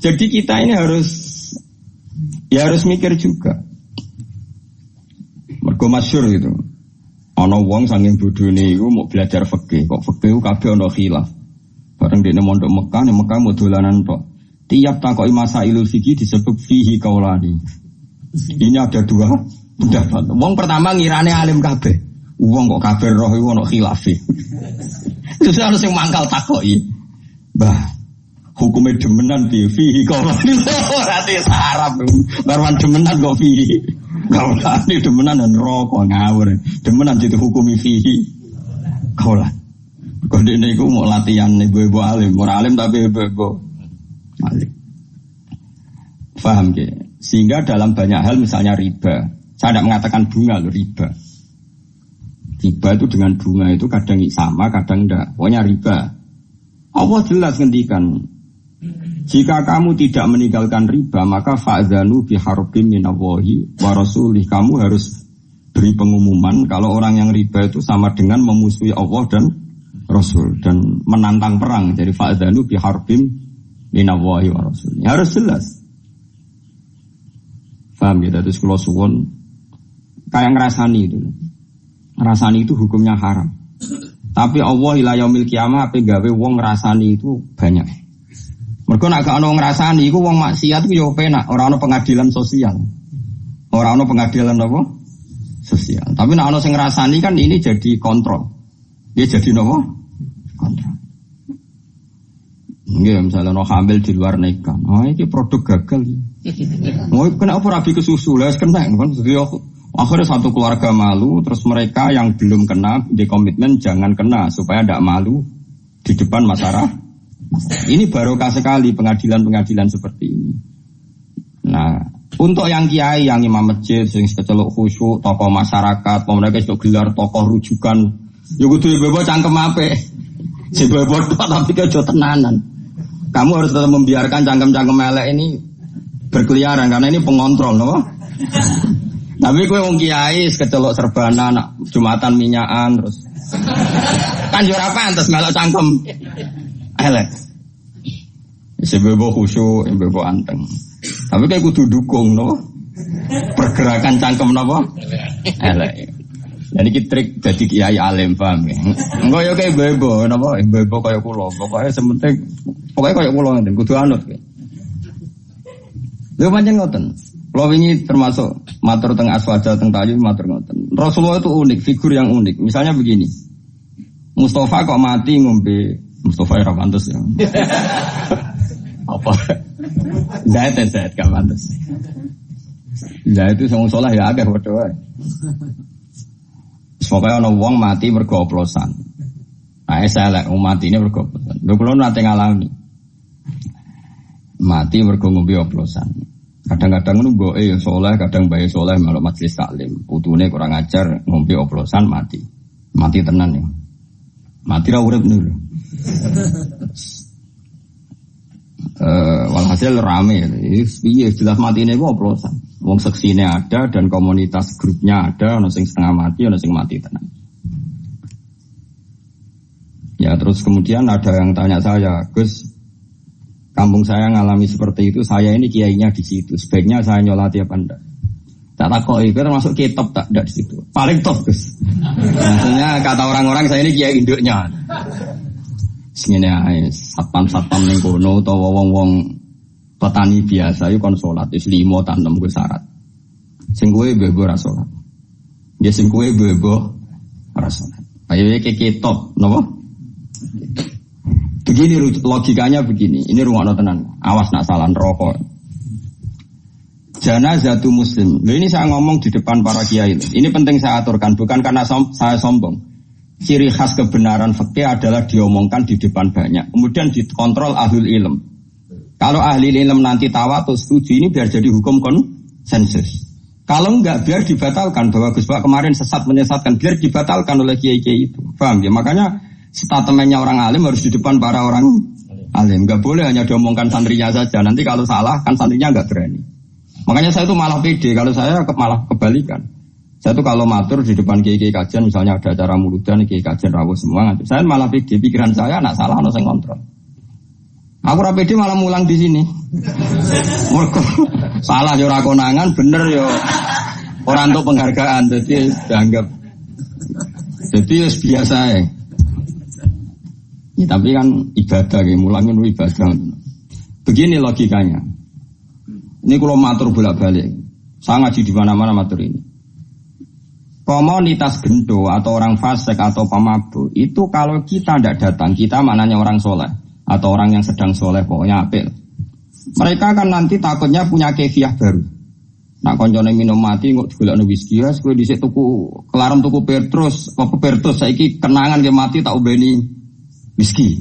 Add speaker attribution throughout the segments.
Speaker 1: Jadi kita ini harus mikir juga. Mergo masyhur gitu. Ana wong saking bodhone iku mau belajar fikih, kok fikih kabeh ana khilaf. Bareng dene mondok Mekah, nek Mekah mau dolanan tok. Tiap takoki masailul fikih disebut fihi kaulani. Ini ada dua pendapat. Wong pertama ngirane alim kabeh. Wong kok kabeh roh iku ana khilaf. Terus ana sing mangkal takoki. Mbah, hukumnya demenan piye fihi kaulani. Berarti Arab. Barwan demenan kok fihi. Kaulani demenan dan rokok ngawur. Demenan dihukumi fihi kaulani. Kode ini aku mau latihan ibu-ibu alim, orang alim tapi ibu-ibu alim. Paham ke? Sehingga dalam banyak hal misalnya riba, saya tidak mengatakan bunga loh, riba. Riba itu dengan bunga itu kadang sama, kadang enggak. Pokoknya riba. Allah jelas ngendikan, jika kamu tidak meninggalkan riba, maka fa'zanu biharbin minallahi wa rasulih. Kamu harus beri pengumuman kalau orang yang riba itu sama dengan memusuhi Allah dan Rasul dan menantang perang. Jadi fa'dzanu biharbim minallahi wa rasul. Ya harus jelas. Paham ya? Terus kalau suwon kayak ngerasani itu. Ngerasani itu hukumnya haram. Tapi Allah ila yaumil kiamah ape gawe wong ngrasani itu banyak. Mergo nek gak ono ngrasani iku wong maksiat ku yo penak, ora ono pengadilan sosial. Ora ono pengadilan apa? Sosial. Tapi nek ono sing ngrasani kan ini jadi kontrol. Dia jadi nopo? Kontrol. Nggih, misalnya no hamil di luar nikah. Oh, ini produk gagal. Mau kenapa rabi ke susu? Lah kena kan. Jadi akhirnya satu keluarga malu, terus mereka yang belum kena di komitmen jangan kena supaya tidak malu di depan masyarakat. Ini barokah sekali pengadilan-pengadilan seperti ini. Nah, untuk yang kiai, yang imam masjid, yang kecelok khusyuk, tokoh masyarakat, mereka itu gelar tokoh rujukan. Ya kudu bebo cangkem ape. Si bebo tapi kejo tenanan. Kamu harus tetap membiarkan cangkem-cangkem elek ini berkeliaran karena ini pengontrol, no? Tapi kowe wong kiai kecelok serbana nak Jumatan minyakan terus. Kan yo ora pantes melok cangkem elek. Si bebo khusyuk, bebo anteng. Tapi kayak kudu dukung, no? Pergerakan cangkem napa? Elek. Jadi kita trik jadi kiai alim, paham ya? Enggak ya kayak bebo, napa? Bebo kayak kulo, pokoknya sementing, pokoknya kayak kulo nanti, kudu anut. Lu pancen ngoten. Kulo ini termasuk matur teng aswaja teng tayu matur ngoten. Rasulullah itu unik, figur yang unik. Misalnya begini, Mustafa kok mati ngombe, Mustafa ya pantes ya. Apa? Zait gak pantes. Zait itu sing saleh ya akeh padha wae. Pokoknya ana wong mati mergo oplosan. Nah, elek mati ini mergo oplosan. Lho kula nate ngalami. Mati mergo ngombe oplosan. Kadang-kadang ngono mboke ya saleh, kadang bae saleh melok majelis taklim. Putune kurang ajar ngombe oplosan mati. Mati tenan ya. Mati ra urip lho. Walhasil rame. Piye jelas matine ku oplosan. Wong seksine ada dan komunitas grupnya ada, ono sing setengah mati, ono sing mati tenan. Ya terus kemudian ada yang tanya saya, Gus, kampung saya ngalami seperti itu, saya ini kiainya di situ, sebaiknya saya nyolati apa enggak? Tak takoki, itu termasuk kitab tak di situ. Paling top, Gus. Maksudnya kata orang-orang saya ini kiai induknya. Sengene ae, satpam-satpam ning kono utawa wong-wong petani biasa itu kon sholat is 5 ta 6 ku syarat. Sing kowe bebo ora sholat. Ya sing kowe bebo ora sholat. Ayo iki kitab napa? Begini logikanya begini. Ini rungokno tenan. Awas nak salah rokok. Janazatu muslim. Loh ini saya ngomong di depan para kiai. Ini penting saya aturkan bukan karena saya sombong. Ciri khas kebenaran fikih adalah diomongkan di depan banyak. Kemudian dikontrol ahlul ilm. Kalau ahli ilm nanti tawatur setuju ini biar jadi hukum konsensus. Kalau enggak biar dibatalkan bahwa Gus Pak kemarin sesat menyesatkan biar dibatalkan oleh kiai-kiai itu. Paham ya? Makanya statementnya orang alim harus di depan para orang alim. Enggak boleh hanya diomongkan santrinya saja. Nanti kalau salah kan santrinya enggak berani. Makanya saya itu malah pede. Kalau saya malah kebalikan. Saya itu kalau matur di depan kiai-kiai kajian misalnya ada acara muludan kiai kajian rawuh semua. Saya malah pede. Pikiran saya nak salah ana sing kontrol. Aku ra pede malah mulang di sini. Mergo salah yo ora konangan, bener yo ora entuk penghargaan, dadi dianggap. Jadi biasa ya. Ya, tapi kan ibadah, ya, mulang itu ibadah. Begini logikanya. Ini kalau matur bolak-balik, saya ngaji di mana-mana matur ini. Komunitas gendo atau orang fasik atau pemabuk itu kalau kita tidak datang, kita maknanya orang soleh atau orang yang sedang soleh, pokoknya apil. Mereka kan nanti takutnya punya kefiah baru. Nak koncone minum mati kok digolekno whisky, wis kowe dhisik tuku kelarem tuku Petrus, apa Petrus saiki kenangan ke mati tak ubeni whisky.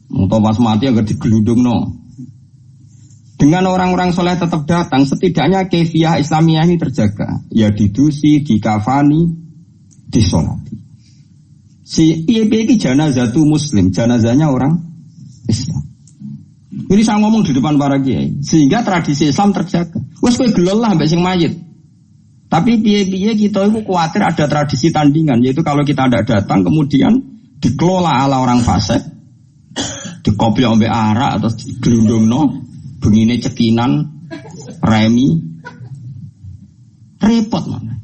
Speaker 1: Muto pas mati agar digelundungno. Dengan orang-orang soleh tetap datang, setidaknya kefiah Islamiyah ini terjaga. Ya didusi, dikafani, disolati. Si piye-piye iki janazatu muslim, janazahnya orang Islam. Ini saya ngomong di depan para kiai, sehingga tradisi Islam terjaga. Wes kowe gelel lah mbek sing mayit. Tapi piye-piye kita itu khawatir ada tradisi tandingan, yaitu kalau kita tidak datang kemudian dikelola ala orang fasik, dikopi ambek arak atau digelundungno, bengine cekinan, remi, repot mana.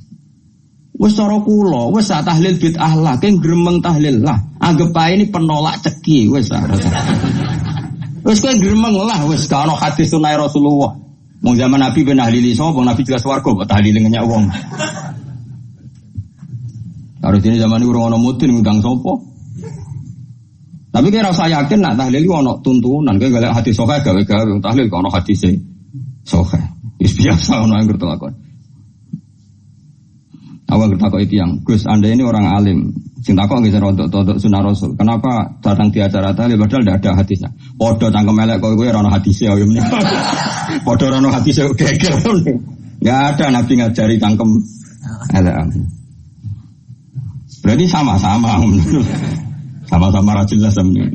Speaker 1: Wes cara kula, wes tahlil bid'ah lah, keng gremeng tahlil lah. Anggap ae ini penolak ceki, wes wes kowe gremeng lah, wes gak ono hadis sunah Rasulullah. Wong zaman Nabi ben tahlili sapa, Nabi jelas warga kok tahlil ngenyak wong. Harus ini zaman iki ora ono mudin ngundang sapa. Tapi kira rasa yakin nak tahlil itu ono tuntunan, kayak galak hadis sahih gawe-gawe tahlil kok ono hadis sahih. Wis biasa ono yang terlakon. Awal takok itu yang Gus, Anda ini orang alim. Sing takok nggih untuk sunah Rasul. Kenapa datang di acara tahlil padahal tidak ada hadisnya? Padha cangkem elek kowe ora ono hadise ya meneh. Padha ora ono hadise geger. Enggak ada Nabi ngajari cangkem elek. Berarti sama-sama. Sama-sama ra jelas sampeyan.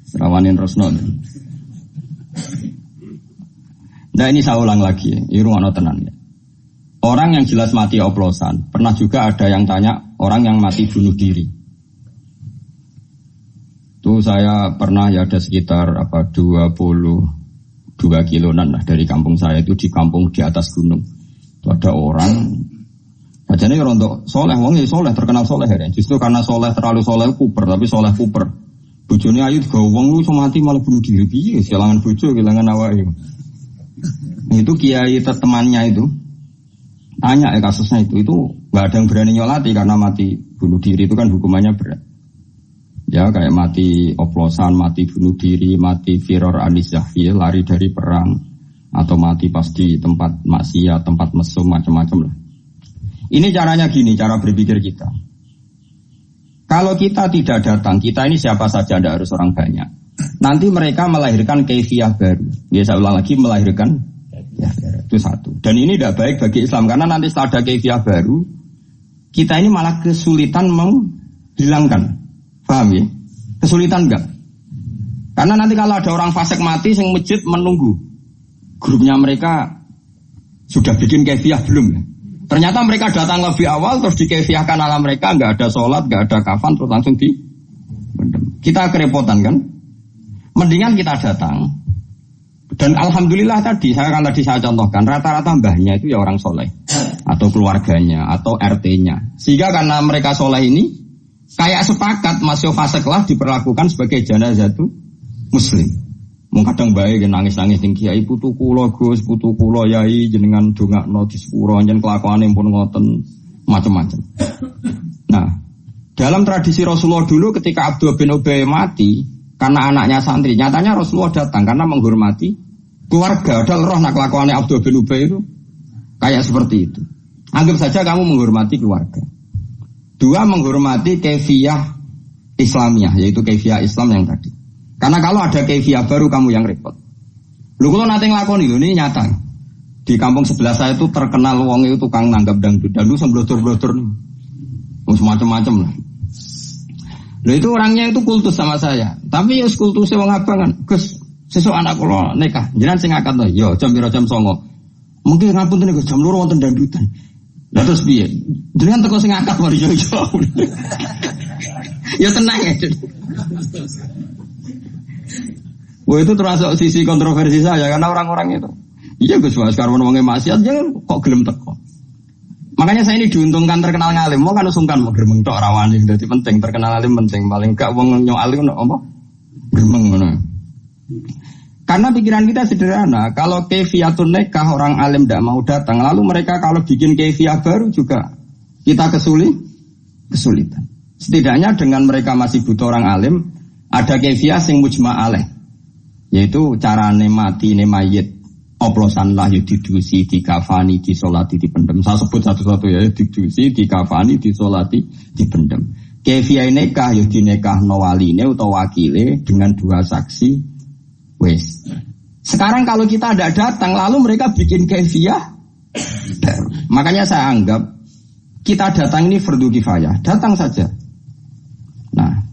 Speaker 1: Serawanin Rosno. Nah ini saya ulang lagi, irungono tenan ya. Orang yang jelas mati oplosan, pernah juga ada yang tanya orang yang mati bunuh diri. Itu saya pernah ya ada sekitar 22 kiloan lah dari kampung saya, itu di kampung di atas gunung. Itu ada orang bacanya rontok soleh, wong soleh terkenal soleh ya. Justru karena soleh terlalu soleh kuper, tapi soleh kuper. Bojone ayu juga wong lu mati malah bunuh diri. Piye kehilangan bojo, kehilangan awake. Itu kiai temannya itu tanya kasusnya itu nggak ada yang berani nyolati karena mati bunuh diri itu kan hukumannya berat. Ya kayak mati oplosan, mati bunuh diri, mati firor anis zahfi, lari dari perang, atau mati pas di tempat maksiat, tempat mesum macam-macam lah. Ini caranya gini, cara berpikir kita. Kalau kita tidak datang, kita ini siapa saja, tidak harus orang banyak. Nanti mereka melahirkan kaifiah baru. Biasa ulang lagi melahirkan ya, itu satu. Dan ini tidak baik bagi Islam karena nanti setelah ada kaifiah baru, kita ini malah kesulitan menghilangkan. Paham ya? Kesulitan enggak? Karena nanti kalau ada orang fasik mati, yang masjid menunggu. Grupnya mereka sudah bikin kaifiah belum ya? Ternyata mereka datang lebih awal terus dikaifiahkan ala mereka, enggak ada sholat, enggak ada kafan, terus langsung di kita kerepotan kan? Mendingan kita datang. Dan alhamdulillah tadi saya contohkan rata-rata mbahnya itu ya orang soleh atau keluarganya atau RT-nya. Sehingga karena mereka soleh ini kayak sepakat masih fasik lah diperlakukan sebagai janazatu muslim. Kadang baik nangis-nangis ning kiai putu kula Gus, putu kula yai jenengan dongakno di sepuro njen kelakuane pun ngoten macam-macam. Nah, dalam tradisi Rasulullah dulu ketika Abdullah bin Ubay mati karena anaknya santri, nyatanya Rasulullah datang karena menghormati keluarga. Ada roh nak kelakuannya Abdullah bin Ubay itu kayak seperti itu. Anggap saja kamu menghormati keluarga. Dua, menghormati kaifiyah Islamiyah, yaitu kaifiyah Islam yang tadi. Karena kalau ada kaifiyah baru kamu yang repot. Lu kalau nanti ngelakoni ini nyata. Di kampung sebelah saya itu terkenal wong itu tukang nanggap dangdut. Dan lu semblotor-blotor nih. Macam-macam lah. Loh itu orangnya itu kultus sama saya. Tapi ya kultusnya wong abang kan. Gus, sesuk anak kula nikah. Jenengan sing akad to. Yo jam 9 jam 09. Mungkin ngapunten Gus jam 2 wonten dangdutan. Lah terus piye? Jenengan teko sing akad mari yo. Ya tenang ya. Wah itu termasuk sisi kontroversi saya karena orang-orang itu. Iya Gus Mas karwan wonge maksiat jangan kok gelem teko. Makanya saya ini diuntungkan terkenal ngalim. Mau kan sungkan mau gremeng tok rawani dadi penting terkenal alim penting paling gak wong nyoal iku apa? Gremeng ngono. Karena pikiran kita sederhana, kalau kefiatun nikah orang alim tidak mau datang, lalu mereka kalau bikin kefiah baru juga kita kesulitan. Setidaknya dengan mereka masih butuh orang alim, ada kefiah sing mujma' alaih, yaitu carane mati ne mayit, oplosan lah ya didusi, dikafani, disolati, dipendem. Saya sebut satu-satu ya, didusi, dikafani, disolati, dipendem. Kefiah nikah ya dinekahno waline utawa wakile dengan 2 saksi. Wes. Sekarang kalau kita tidak datang, lalu mereka bikin kefiah. Makanya saya anggap kita datang ini fardu kifayah, datang saja. Nah,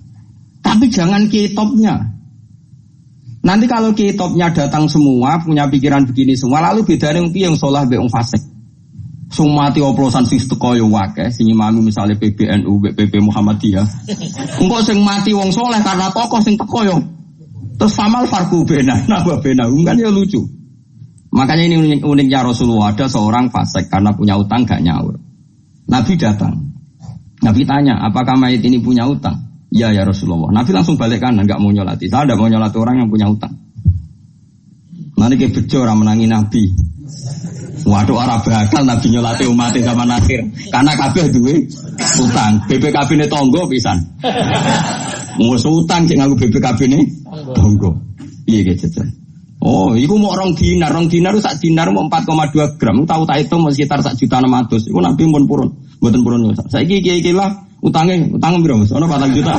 Speaker 1: tapi jangan kitopnya. Nanti kalau kitopnya datang semua, punya pikiran begini semua, lalu bedanya yang sholah be fasik. Sumati oplosan sing teko yo akeh, sing imami misalnya PBNU, PP Muhammadiyah. Engko sing mati wong soleh karena tokoh sing teko yo. Terus famal farku bena, nabah bena, kan ya lucu. Makanya ini uniknya Rasulullah, ada seorang fasik karena punya utang gak nyaur. Nabi datang, Nabi tanya, apakah mayit ini punya utang? Ya ya Rasulullah. Nabi langsung balik kanan, gak mau nyolati. Saya tidak mau nyolati orang yang punya utang. Nanti kayak bejo orang menangi Nabi. Waduh orang bakal Nabi nyolati umatnya zaman akhir. Karena kabeh duwe utang. BPKB ini tonggo pisan. Mau utang cek ngaku BPKB ini tonggo. Iya gitu. Oh, itu mau orang dinar itu sak dinar mau 4,2 gram. Tahu tak itu mau sekitar 1.600.000. Itu Nabi pun purun, buatan purun. Saya iki lah utang berapa? Soalnya 4 juta.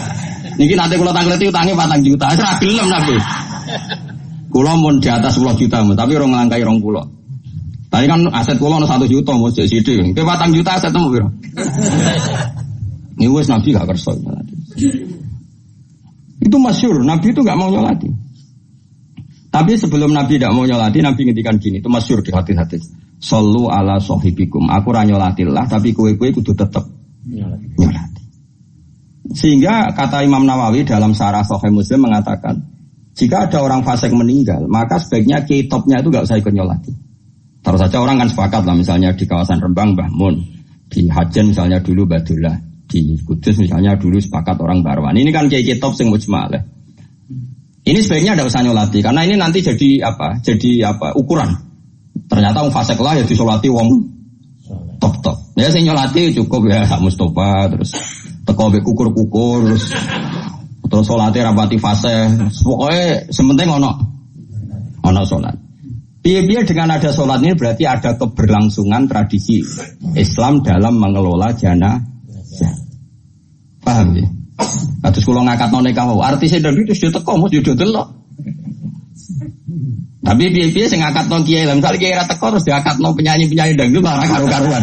Speaker 1: Niki nanti kalau tanggleti utangnya 4 juta. Serah gelem Nabi. Kulo mau di atas 10 juta, tapi orang ngelangkai 20. Tadi kan aset kulo 1 juta mau jadi sidik. Ke 4 juta aset temu biro. Ini wes Nabi gak kerso. Itu masyhur, Nabi itu gak mau nyolati. Tapi sebelum Nabi tidak mau nyolati, Nabi ngendikan gini, itu masyhur di hati-hati. Sallu ala sahibikum. Aku ra nyolatillah, tapi kowe-kowe kudu tetep nyolati. Sehingga kata Imam Nawawi dalam Syarah Sahih Muslim mengatakan, jika ada orang fasik meninggal, maka sebaiknya kitopnya itu gak usah ikut nyolati. Terus saja orang kan sepakat lah, misalnya di kawasan Rembang Mbah Mun, di Hajen misalnya dulu Badullah, di Kudus misalnya dulu sepakat orang Barwan. Ini kan kiai kitop sing mujma' lah. Ini sebaiknya tidak usah nyolati karena ini nanti jadi ukuran. Ternyata wong fasik lah ya disolati wong top. Ya sing nyolati cukup ya Hak Mustofa terus teko mbek kukur-kukur terus salate rapati fase. Pokoke sementing ono salat. Biar dengan ada sholat ini berarti ada keberlangsungan tradisi Islam dalam mengelola jenazah. Paham ya? Terus kalau ngakat nikah, artisnya dari itu sudah teko, mus sudah delok. Tapi biar sing ngakat kiai, misalnya kiai teko terus diakat penyanyi dangdut malah karu-karuan.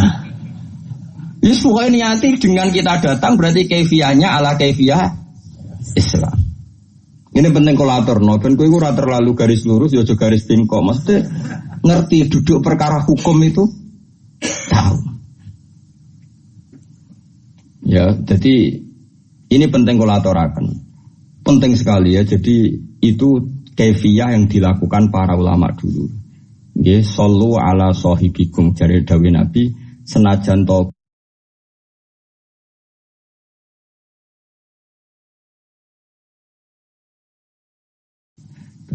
Speaker 1: Ini semua niati dengan kita datang berarti kefiahnya ala kefiah Islam. Ini penting kolator, ben kowe ora terlalu garis lurus, ya aja garis bingkok. Mesti ngerti duduk perkara hukum itu tahu. Ya, jadi ini penting kolatorakan. Penting sekali ya. Jadi itu kefiah yang dilakukan para ulama dulu. Nggih, sallu ala sahibikum jare dawuh Nabi senajan to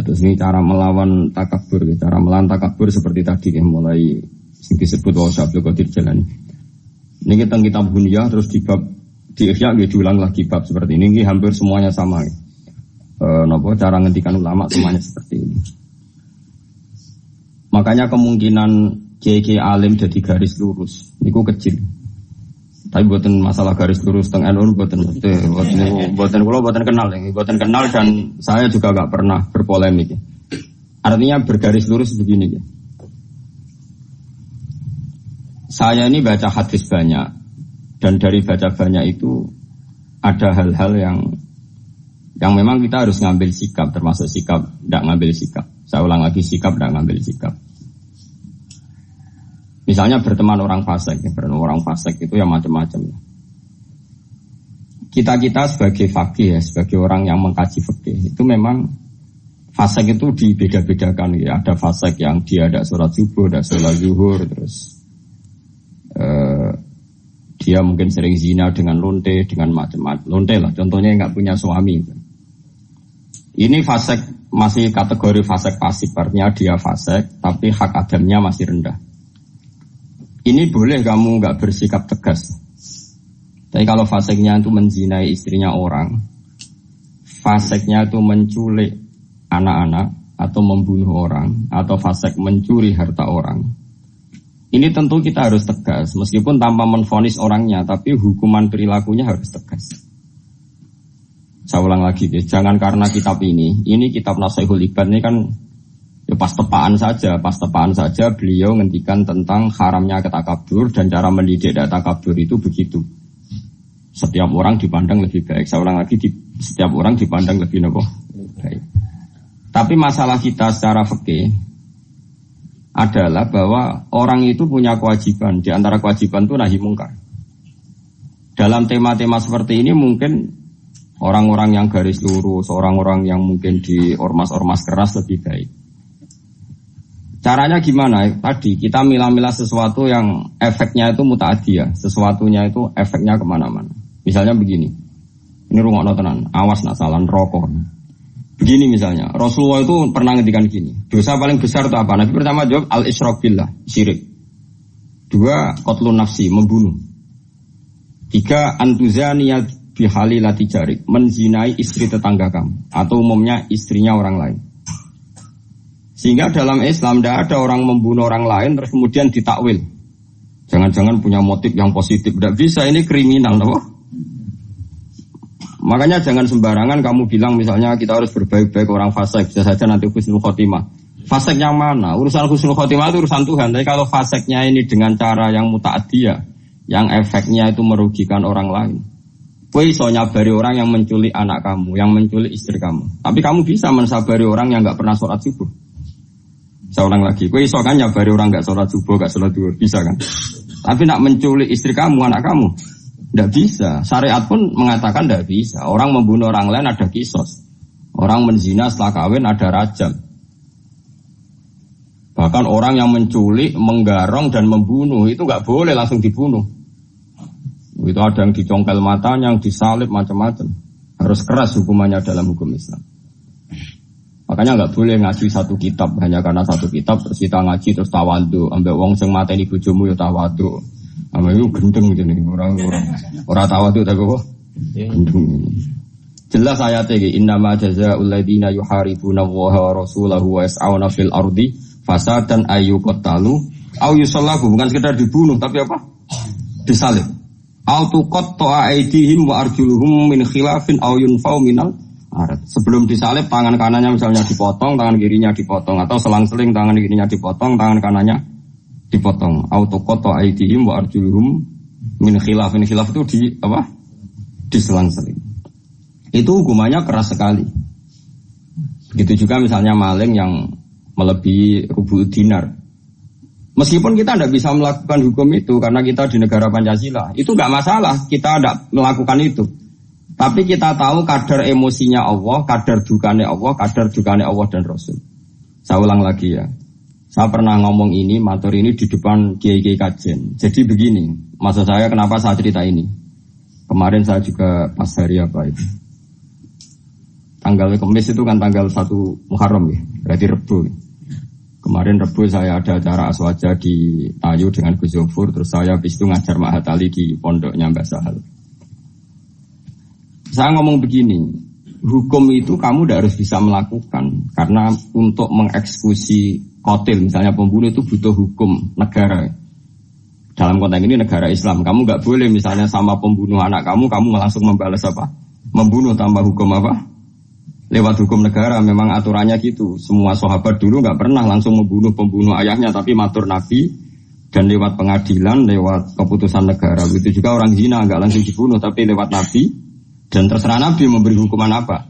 Speaker 1: terus ini cara melawan takabur seperti tadi mulai disebut wasab Qadir Jalani. Ini kita kitab Bunyah terus di bab di Ihya diulang lagi bab seperti ini hampir semuanya sama. Cara ngendikan ulama semuanya seperti ini. Makanya kemungkinan kiai alim jadi garis lurus niku kecil. Tapi buatan masalah garis lurus teng NU buatan kenal dan saya juga gak pernah berpolemik. Artinya bergaris lurus begini. Saya ini baca hadis banyak dan dari baca banyak itu ada hal-hal yang memang kita harus ngambil sikap, termasuk sikap tidak ngambil sikap. Saya ulang lagi, sikap tidak ngambil sikap. Misalnya berteman orang fasik itu ya macam-macam. kita sebagai fakih ya, sebagai orang yang mengkaji fikih itu memang fasek itu dibeda-bedakan ya. Ada fasek yang dia ada sholat subuh, ada sholat zuhur, terus dia mungkin sering zina dengan lonte, dengan macam-macam lonte lah. Contohnya nggak punya suami. Ini fasek masih kategori fasek pasif, artinya dia fasek tapi hak adamnya masih rendah. Ini boleh kamu nggak bersikap tegas. Tapi kalau faseknya itu menzinai istrinya orang, faseknya itu menculik anak-anak atau membunuh orang, atau fasek mencuri harta orang, ini tentu kita harus tegas, meskipun tanpa menvonis orangnya, tapi hukuman perilakunya harus tegas. Saya ulang lagi, jangan karena kitab ini kitab Nasihatul Ibad ini kan ya pas tepaan saja beliau ngendikan tentang haramnya ketakabur dan cara mendidik takabur itu begitu. Setiap orang dipandang lebih baik. Saya ulang lagi, setiap orang dipandang lebih baik. Tapi masalah kita secara fikih adalah bahwa orang itu punya kewajiban. Di antara kewajiban itu nahi mungkar. Dalam tema-tema seperti ini mungkin orang-orang yang garis lurus, orang-orang yang mungkin di ormas-ormas keras lebih baik. Caranya gimana? Tadi kita milah-milah sesuatu yang efeknya itu muta'adiyah, sesuatunya itu efeknya kemana-mana. Misalnya begini, ini rungokno tenan, awas nak salah rokok. Begini misalnya, Rasulullah itu pernah ngendikan gini, dosa paling besar itu apa? Nabi pertama jawab al-isyrak billah, syirik. 2, qatlun nafsi, membunuh. 3, antuzaniya bihalilati jarik, menzinai istri tetangga kamu, atau umumnya istrinya orang lain. Sehingga dalam Islam tidak ada orang membunuh orang lain terus kemudian ditakwil. Jangan-jangan punya motif yang positif, tidak bisa, ini kriminal, loh. Makanya jangan sembarangan kamu bilang misalnya kita harus berbaik-baik orang fasik, bisa saja nanti husnul khotimah. Fasik yang mana? Urusan husnul khotimah itu urusan Tuhan. Tapi kalau fasiknya ini dengan cara yang muta'adiyah, yang efeknya itu merugikan orang lain, kowe iso nyabari orang yang menculik anak kamu, yang menculik istri kamu. Tapi kamu bisa mensabari orang yang nggak pernah sholat subuh. Saya ulang lagi, kowe iso kan nyabari orang nggak sholat subuh, nggak sholat duhur, bisa kan? Tapi nak menculik istri kamu, anak kamu, tidak bisa. Syariat pun mengatakan tidak bisa. Orang membunuh orang lain ada kisos. Orang menzina setelah kawin ada rajam. Bahkan orang yang menculik, menggarong dan membunuh itu nggak boleh langsung dibunuh. Itu ada yang dicongkel matanya, yang disalib macam-macam. Harus keras hukumannya dalam hukum Islam. Makanya nggak boleh ngaji satu kitab hanya karena satu kitab terus kita ngaji terus tawadhu. Ambek wong sing mateni bojomu ya tawadhu. Ama itu gendeng gitu nih orang tawadhu tapi kok gendeng. Jelas ayatnya ini innama jazaa'ul ladzina yuharibuna Allaha wa rasulahu wa yas'auna fil ardi fasadan ayyuqtalu aw yusallabu, bukan sekedar dibunuh tapi apa? Disalib. Aw tuqatta'a aydihim wa arjuluhum min khilafin aw yunfau minal ard. Sebelum disalib tangan kanannya misalnya dipotong, tangan kirinya dipotong, atau selang-seling tangan kirinya dipotong, tangan kanannya dipotong. Autoqatta aydihim wa arjuluhum min khilaf. Min khilaf itu di apa? Diselang-seling. Itu hukumannya keras sekali. Begitu juga misalnya maling yang melebihi rubu dinar. Meskipun kita tidak bisa melakukan hukum itu karena kita di negara Pancasila, itu nggak masalah. Kita tidak melakukan itu. Tapi kita tahu kadar emosinya Allah, kadar dukane Allah, kadar dukane Allah dan Rasul. Saya ulang lagi ya. Saya pernah ngomong ini, matur ini di depan kiai-kiai kajian. Jadi begini, maksud saya kenapa saya cerita ini. Kemarin saya juga pas hari apa itu. Tanggal Kamis itu kan tanggal 1 Muharram ya, berarti Rebu. Kemarin Rebu saya ada acara aswaja di Tayu dengan Gus Zofur, terus saya habis itu ngajar Mahat Ali di pondoknya Mbak Sahal. Saya ngomong begini, hukum itu kamu tidak harus bisa melakukan karena untuk mengeksekusi qatil misalnya pembunuh itu butuh hukum negara. Dalam konteks ini negara Islam, kamu nggak boleh misalnya sama pembunuh anak kamu langsung membalas apa? Membunuh tanpa hukum apa? Lewat hukum negara memang aturannya gitu. Semua sahabat dulu nggak pernah langsung membunuh pembunuh ayahnya, tapi matur Nabi dan lewat pengadilan, lewat keputusan negara. Begitu juga orang zina nggak langsung dibunuh, tapi lewat Nabi. Dan terserah Nabi memberi hukuman apa.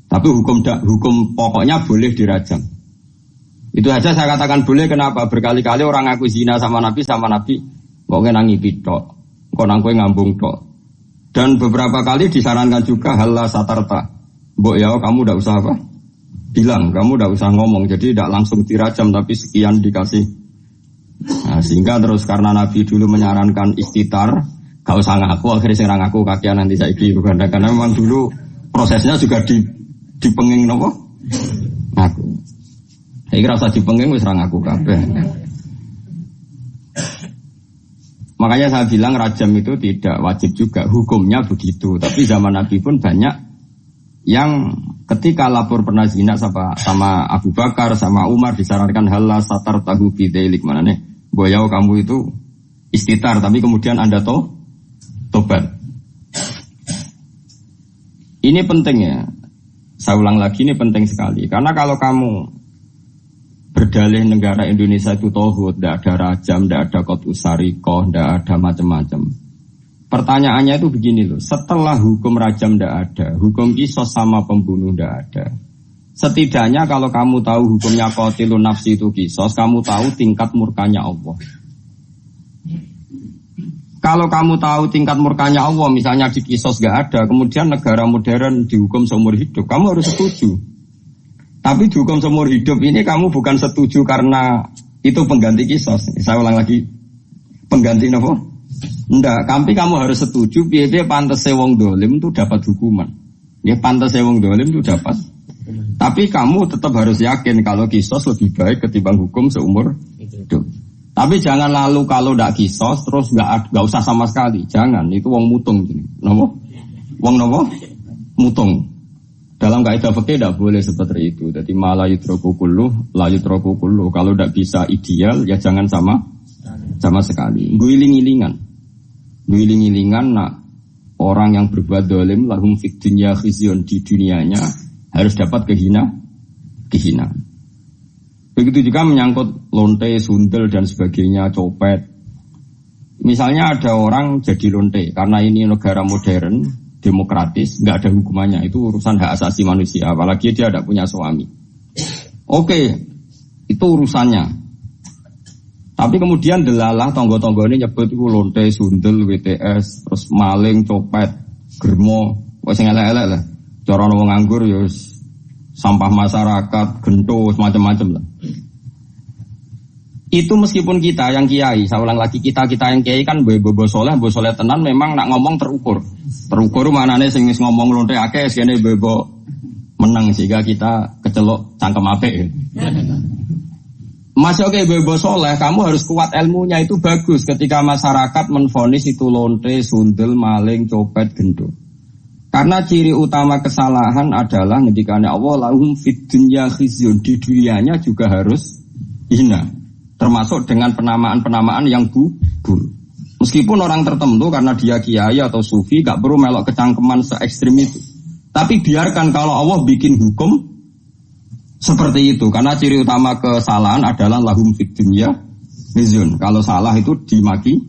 Speaker 1: Tapi hukum pokoknya boleh dirajam. Itu saja saya katakan boleh. Kenapa? Berkali-kali orang ngaku zina sama Nabi kok ngipi tok, kok nangkue ngambung tok. Dan beberapa kali disarankan juga halla satarta. Mbok ya kamu tidak usah apa? Bilang, kamu tidak usah ngomong. Jadi tidak langsung dirajam tapi sekian dikasih. Nah, sehingga terus karena Nabi dulu menyarankan istitar, gak usah ngaku, akhirnya saya ngaku kakian nanti saiki karena memang dulu prosesnya juga dipenging nopo? Ngaku. Saya kira usah dipenging wis ra ngaku kabeh. Makanya saya bilang rajam itu tidak wajib juga, hukumnya begitu. Tapi zaman Nabi pun banyak yang ketika lapor pernah zina sama Abu Bakar, sama Umar disarankan halla satar tahu bidailik mana nih, boyau kamu itu istitar, tapi kemudian Anda tobat. Ini penting ya, saya ulang lagi ini penting sekali. Karena kalau kamu berdalih negara Indonesia itu tauhid, tidak ada rajam, tidak ada qat'us sariqah, tidak ada macam-macam. Pertanyaannya itu begini loh, setelah hukum rajam tidak ada, hukum kisos sama pembunuh tidak ada. Setidaknya kalau kamu tahu hukumnya qatilun nafsi itu kisos, kamu tahu tingkat murkanya Allah. Kalau kamu tahu tingkat murkanya Allah, misalnya di kisos tidak ada, kemudian negara modern dihukum seumur hidup, kamu harus setuju. Tapi dihukum seumur hidup ini kamu bukan setuju karena itu pengganti kisos. Saya ulang lagi, pengganti apa? Enggak, tapi kamu harus setuju biar pantas wong dolim itu dapat hukuman. Ya pantas wong dolim itu dapat. Tapi kamu tetap harus yakin kalau kisos lebih baik ketimbang hukum seumur hidup. Tapi jangan lalu kalau tidak kisos terus nggak usah sama sekali. Jangan, itu wong mutung. Nopo? Wong nopo? Mutung. Dalam kaidah fikih tidak boleh seperti itu. Jadi malah yutroku kulluh, la yutroku kulluh. Kalau tidak bisa ideal, ya jangan sama sekali. Guiling-gilingan, nak orang yang berbuat dolim, lahum fid dunya khizyun, di dunianya harus dapat kehinaan. Begitu juga menyangkut lonte, sundel dan sebagainya, copet. Misalnya ada orang jadi lonte karena ini negara modern, demokratis, nggak ada hukumannya, itu urusan hak asasi manusia, apalagi dia tidak punya suami. Oke, itu urusannya. Tapi kemudian delalah tonggo-tonggo ini nyebut itu lonte, sundel, WTS, terus maling, copet, germo, wes elek-elek lah. Cara wong nganggur ya sampah masyarakat, gento, macam-macam lah. Itu meskipun kita yang kiai, saya ulang lagi kita yang kiai kan bobo soleh tenan memang nak ngomong terukur. Terukur manane sing wis ngomong lonte akeh sene bobo menang sehingga kita kecelok cangkem apik. Masuk ke bobo soleh, kamu harus kuat ilmunya, itu bagus ketika masyarakat menvonis itu lonte, sundel, maling, copet, gendo. Karena ciri utama kesalahan adalah ngendikane Allah lahum fid dunya khizyun, di dunianya juga harus hina. Termasuk dengan penamaan-penamaan yang buruk. Meskipun orang tertentu karena dia kiai atau sufi gak perlu melok kecangkeman se-ekstrim itu. Tapi biarkan kalau Allah bikin hukum seperti itu. Karena ciri utama kesalahan adalah lahum fid dunya khizyun. Kalau salah itu dimaki-maki.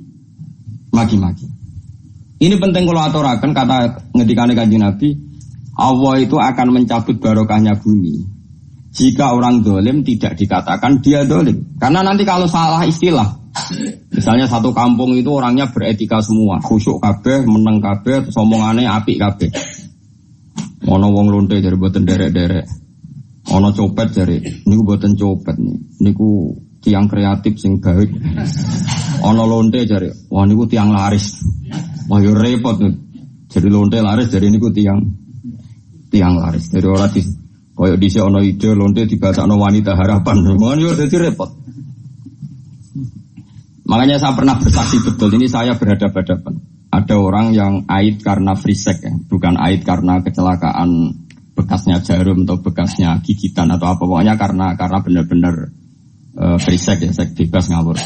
Speaker 1: Ini penting kalau aturaken kata ngedikane Kanjeng Nabi, Allah itu akan mencabut barokahnya bumi jika orang dolim tidak dikatakan dia dolim. Karena nanti kalau salah istilah, misalnya satu kampung itu orangnya beretika semua, khusyuk kabeh, meneng kabeh, omongannya apik kabeh. Ono wong lonte dari boten derek-derek, ono copet dari niku boten copet nih, niku tiang kreatif sing baik. Ono lonte dari, wah niku tiang laris, wah yo repot nih. Jadi lonte laris dari niku tiang laris dari orang di koyok dhisik ana ide lonte dibacakno wanita harapan. Mohon yo dadi repot. Makanya saya pernah bersaksi betul, ini saya berhadapan-hadapan. Ada orang yang aid karena free sex ya, bukan aid karena kecelakaan bekasnya jarum atau bekasnya gigitan atau apa, pokoknya karena benar-benar free sex ya, seks bebas ngawur.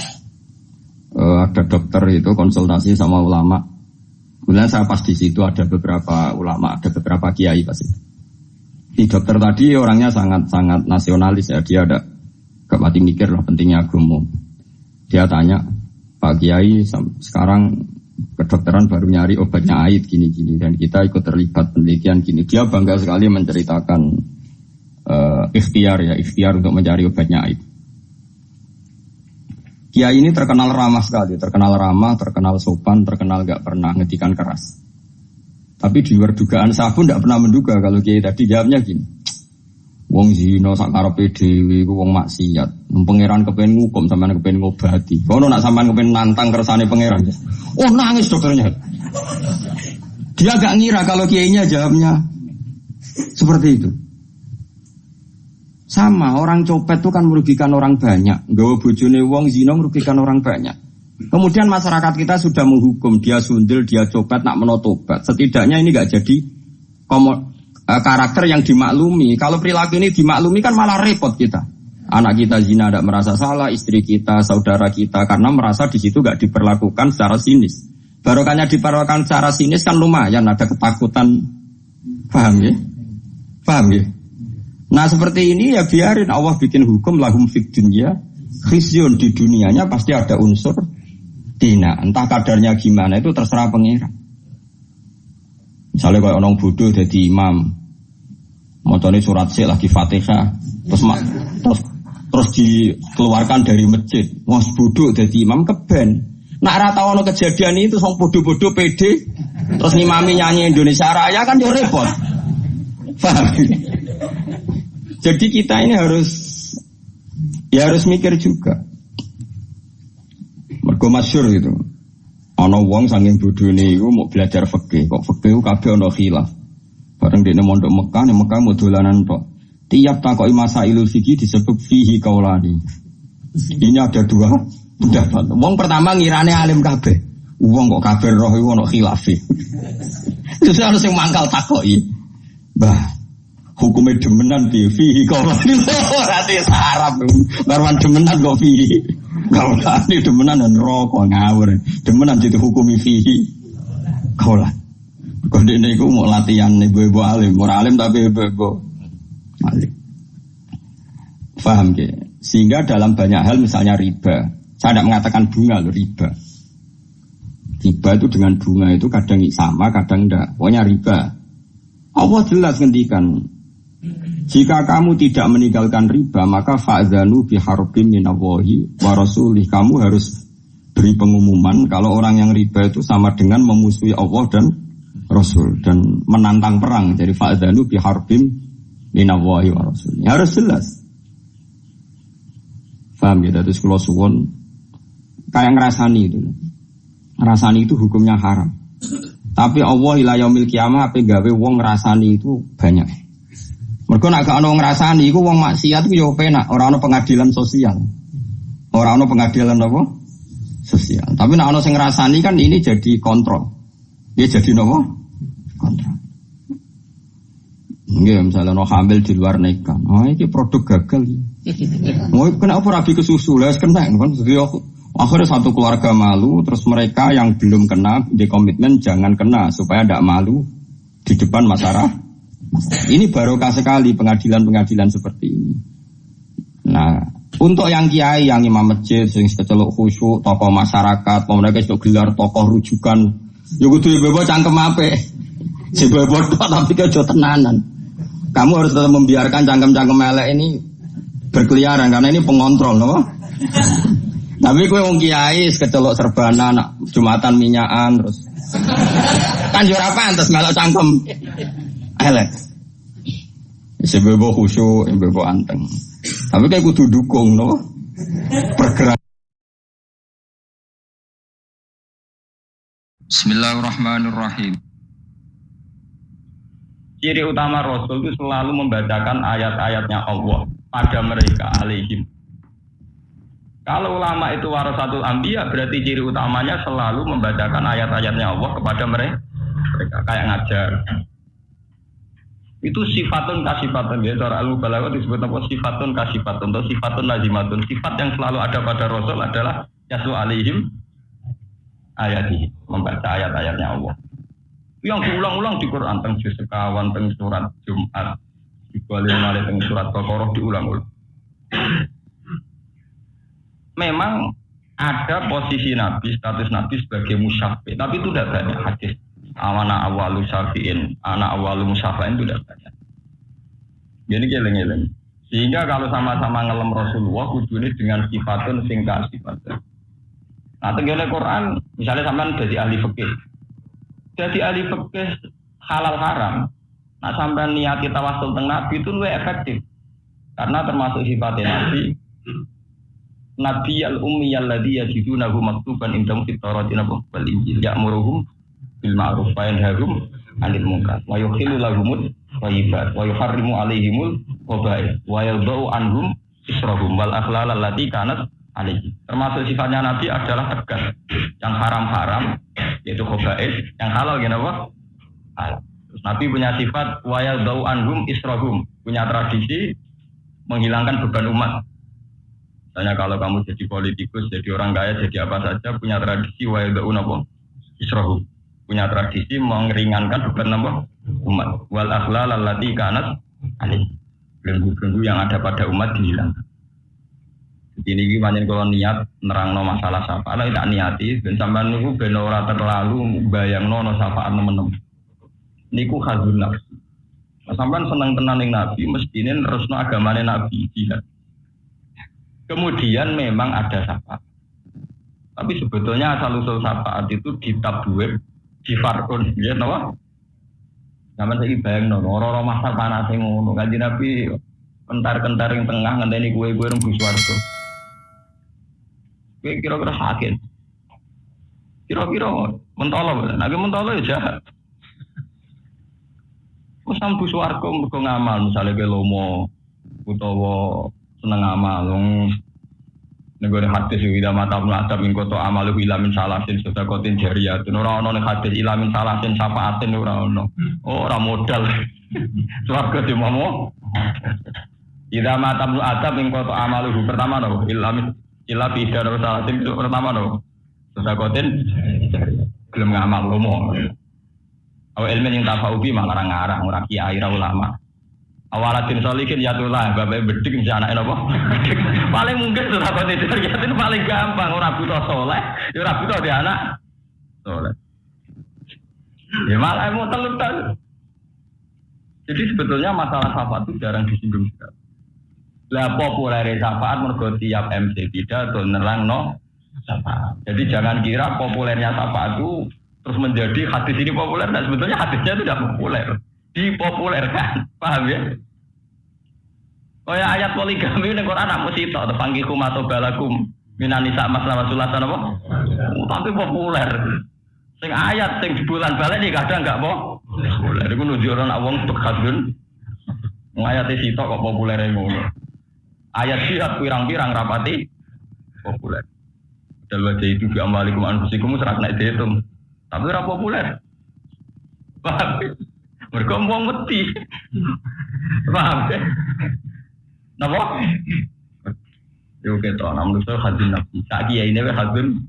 Speaker 1: Ada dokter itu konsultasi sama ulama. Kemudian saya pas di situ ada beberapa ulama, ada beberapa kiai pasti. Di dokter tadi orangnya sangat nasionalis ya, dia ada gak mati mikir lah pentingnya agama. Dia tanya, Pak Kiai sekarang kedokteran baru nyari obatnya aid gini-gini dan kita ikut terlibat penelitian gini. Dia bangga sekali menceritakan ikhtiar untuk mencari obatnya aid. Kiai ini terkenal ramah sekali, terkenal ramah, terkenal sopan, terkenal gak pernah ngedikan keras. Tapi di luar dugaan saya pun tidak pernah menduga kalau kiai tadi jawabnya gini. Wong zina sak karepe dhewe iku wong maksiat. Pangeran kepen ngukum sampean kepen ngobati. Kono nak sampean kepen nantang kersane pangeran. Oh nangis dokternya. Dia gak ngira kalau kiainya jawabnya seperti itu. Sama orang copet itu kan merugikan orang banyak. Nggawa bojone wong zina merugikan orang banyak. Kemudian masyarakat kita sudah menghukum dia sundel, dia copet, nak menotobat. Setidaknya ini gak jadi karakter yang dimaklumi. Kalau perilaku ini dimaklumi kan malah repot kita. Anak kita zina tidak merasa salah, istri kita, saudara kita, karena merasa di situ gak diperlakukan secara sinis. Barokahnya diperlakukan secara sinis kan lumayan, ada ketakutan. Paham ya? Paham ya? Nah seperti ini ya biarin Allah bikin hukum lahum fid dunya khizyun, di dunianya pasti ada unsur dina, entah kadarnya gimana itu terserah pengira. Misalnya kalau orang bodoh jadi imam, macamnya surat sih lagi Fatihah, terus dikeluarkan dari masjid, wah bodoh jadi imam keben. Nak rata ono kejadian itu sang bodoh-bodoh pede, terus ngimami nyanyi Indonesia Raya kan yo repot. Paham? Jadi kita ini harus mikir juga. Mergo masyhur gitu. Ana wong saking bodhone iku mau belajar fikih, kok fikih ku kabeh ana khilaf. Bareng dene mondok Mekah, nek Mekah mau dolanan tok. Tiap takoki masailul fikih disebut fihi kaulani. Ini ada dua pendapat. Wong pertama ngirane alim kabeh. Wong kok kabeh roh iku ana khilafe. Terus ana sing mangkal takoki. Mbah, hukumnya demenan di fihi kaulani. Berarti sarap. Barwan demenan kok fihi. Kaulani demenan dan rokok ngawur. Demenan jadi hukumi fihi kaulan. Kok dene iku mau latihan ibu-ibu alim, ora alim tapi ibu-ibu alim. Paham ke? Sehingga dalam banyak hal misalnya riba. Saya tidak mengatakan bunga loh, riba. Riba itu dengan bunga itu kadang sama, kadang enggak. Pokoknya riba. Allah jelas ngendikan, jika kamu tidak meninggalkan riba, maka fa'zanu biharbim minallahi wa rasulih. Kamu harus beri pengumuman kalau orang yang riba itu sama dengan memusuhi Allah dan Rasul dan menantang perang. Jadi fa'zanu biharbim minallahi wa rasulih. Harus jelas. Paham ya? Terus kalau suwon kayak ngerasani itu. Ngerasani itu hukumnya haram. Tapi Allah ila yaumil kiamah ape gawe wong ngrasani itu banyak. Mergo nek gak ono ngrasani iku wong maksiat iku yo penak, ora ono pengadilan sosial. Ora ono pengadilan apa? Sosial. Tapi nek ono sing ngrasani kan ini jadi kontrol. Dia jadi apa? Kontrol. Nggih, misalnya ono hamil di luar nikah. Oh, iki produk gagal. Mau kena apa rabi ke susu? Lah kena kan. Jadi akhirnya satu keluarga malu, terus mereka yang belum kena di komitmen jangan kena supaya tidak malu di depan masyarakat. Ini barokah sekali pengadilan-pengadilan seperti ini. Nah, untuk yang kiai, yang imam masjid, yang seceluk khusyuk, tokoh masyarakat, mereka sudah gelar tokoh rujukan, ya kudu bebo cangkem ape, si bebo tapi kejo tenanan. Kamu harus tetap membiarkan cangkem-cangkem elek ini berkeliaran karena ini pengontrol, no? Tapi kowe wong kiai kecelok serbana nak Jumatan minyakan terus. Kan yo ora pantes melok cangkem elek. Sebebo khusyuk, sebebo anteng. Tapi kayak kudu dukung no. Pergerakan. Bismillahirrahmanirrahim. Ciri utama Rasul itu selalu membacakan ayat-ayatnya Allah pada mereka alaihim. Kalau ulama itu warasatul anbiya berarti ciri utamanya selalu membacakan ayat-ayatnya Allah kepada mereka kayak ngajar. Itu sifatun kasifatun ya, cara al-mubalaghah disebut apa sifatun kasifatun atau sifatun lazimatun. Sifat yang selalu ada pada Rasul adalah yasu alaihim ayatihi, membaca ayat-ayatnya Allah. Yang diulang-ulang di Quran teng juz sekawan teng surat Jumat, dibalik malih teng surat Baqarah diulang-ulang. Memang ada posisi Nabi, status Nabi sebagai musyafi, tapi itu tidak banyak hadis. Awana awalu syafi'in, anak awalu musyafi'in itu tidak banyak. Jadi geleng-geleng. Sehingga kalau sama-sama ngelem Rasulullah, kudune dengan sifatun singkat sifatun. Nah, tenggene Quran, misalnya sampean jadi ahli fikih. Jadi ahli fikih halal haram. Nah sampai niati tawasul teng Nabi itu lebih efektif. Karena termasuk sifatnya Nabi. Nabi al-ummi alladhi yajidunahu maktuban indahum fit Taurati wal Injil ya'muruhum bil ma'ruf wa yanhahum 'anil munkar wa yuhillu lahumut thayyibat wa yuharrimu 'alaihimul khaba'ith wa yadh'u anhum israhum wal aghlal allati kanat 'alaihim. Termasuk sifatnya Nabi adalah tegas. Yang haram-haram yaitu khaba'ith, yang halal apa? Halal. Terus Nabi punya sifat wa yadh'u anhum israhum, punya tradisi menghilangkan beban umat. Misalnya kalau kamu jadi politikus, jadi orang kaya, jadi apa saja, punya tradisi wa'idha'un apa? Israhu. Punya tradisi mengeringankan beban apa? Umat. Wal akhlal allati kanat alih. Belenggu-belenggu yang ada pada umat dihilangkan. Jadi ini banyak kalau niat nerangno masalah syafaat, tidak niati, dan sampai nunggu ben ora terlalu bayangno syafaat teman-teman. Niku khazun nafsi. Sampai senang tenang dengan Nabi, mestinya nerusno agamane Nabi jihad. Kemudian memang ada syafaat. Tapi sebetulnya asal-usul syafaat itu di tabduib, di farun, ya tahu? Zaman saya bayang orang-orang masa panas yang ngono, kanjeng Nabi kentar-kentar yang tengah ngenteni kue-kue rembus warga. Kira-kira sakit. Kira-kira mentolo, lagi mentolo ya jahat. Terus sampai warga mergo ngamal, misalnya belomo, utawa seneng amal, negara hadis ila mata adab ing koto amal ila min salasin sedekatin jariyatun ora ono ning hadis ila min salasin syafaatin ora ono. Ora modal. Swarga dimomo. Ila mata adab ing koto amal pertama no ila bi dar salasin pertama no. Sedekatin gelem ngamal lomo. Awa ilmu yang tafaubi malah ngarang ora kiai ra ulama. Awalatin solikin ya tulah, bapak bedik bisa anak apa? Paling mungkin sudah kau tidur itu paling gampang. Orang butuh soleh, orang butuh di anak soleh. Ya malah mau telur. Jadi sebetulnya masalah syafaat itu jarang disinggung sekali. Lah populer syafaat mergo tiap MC tidak atau nerang no syafaat. Jadi jangan kira populernya syafaat itu terus menjadi hadis ini populer. Dan sebetulnya hadisnya itu tidak populer. Dipopulerkan, paham ya? Kaya ayat poligami ning Quran nak mesti tok tepangkikum atau balakum minanisa masalah sulatan apa? Tapi populer. Sing ayat sing bulan balik iki kadang enggak populer. Iku nunjukno nek wong tekadun. Ayat sitok kok populer ngono. Ayat jihad pirang-pirang rapati populer. Dalwa itu bi amalikum anfusikum serak nek dihitung. Tapi ora populer. Paham? Mereka mau mati, paham ya? Napa? Yo kita, namun itu hadin nabi. Tak kiai ini hadin,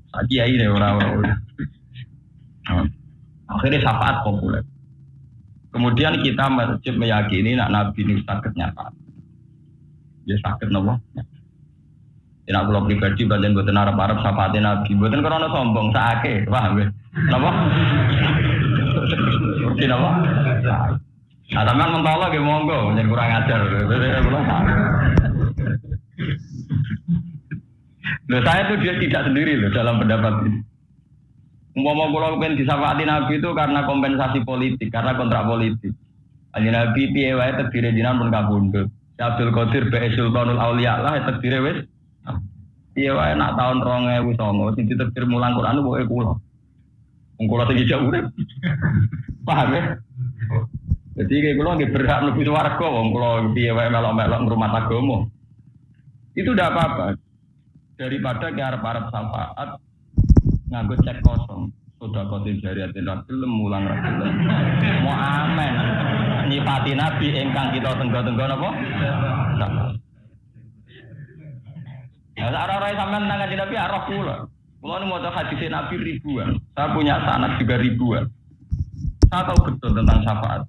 Speaker 1: tak kiai ini orang-orang. Akhirnya syafaat populer. Kemudian kita wajib meyakini nak nabi ini sakit nyata. Dia sakit napa? Tidak kalau pribadi bagian buatan Arab syafaatnya nabi. Buatan karena sombong, sakit, paham ya? Napa? Seperti apa? Nah, teman mentolak ya monggo, jangan kurang ajar. Loh, saya tuh dia tidak sendiri loh dalam pendapat ini. Umpama kalau pengen disafaati Nabi itu karena kompensasi politik, karena kontrak politik. Hanya Nabi piye wae terdiri jinan pun kabundut. Abdul Qadir Bae Sultanul Auliya lah terdiri wis. Piye wae nak tahun 2009 sing diterbir mulang Quran pokoke kula. Wong kula sing jauh urip. Paham ya? Jadi kayak kula nggih berhak mlebu swarga wong kula piye wae melok-melok ngrumat agama. Itu ndak apa-apa. Daripada ke arep-arep syafaat nganggo cek kosong. Sudah kotin jariatin rasul mulang rasul. Mau amen. Nyifati Nabi ingkang kita tenggo-tenggo napa? Ya ora-ora sampean nang kanjeng Nabi arah kula. Kula nu maca hadis Nabi ribuan. Saya punya sanad juga ribuan. Saya tahu betul tentang syafaat.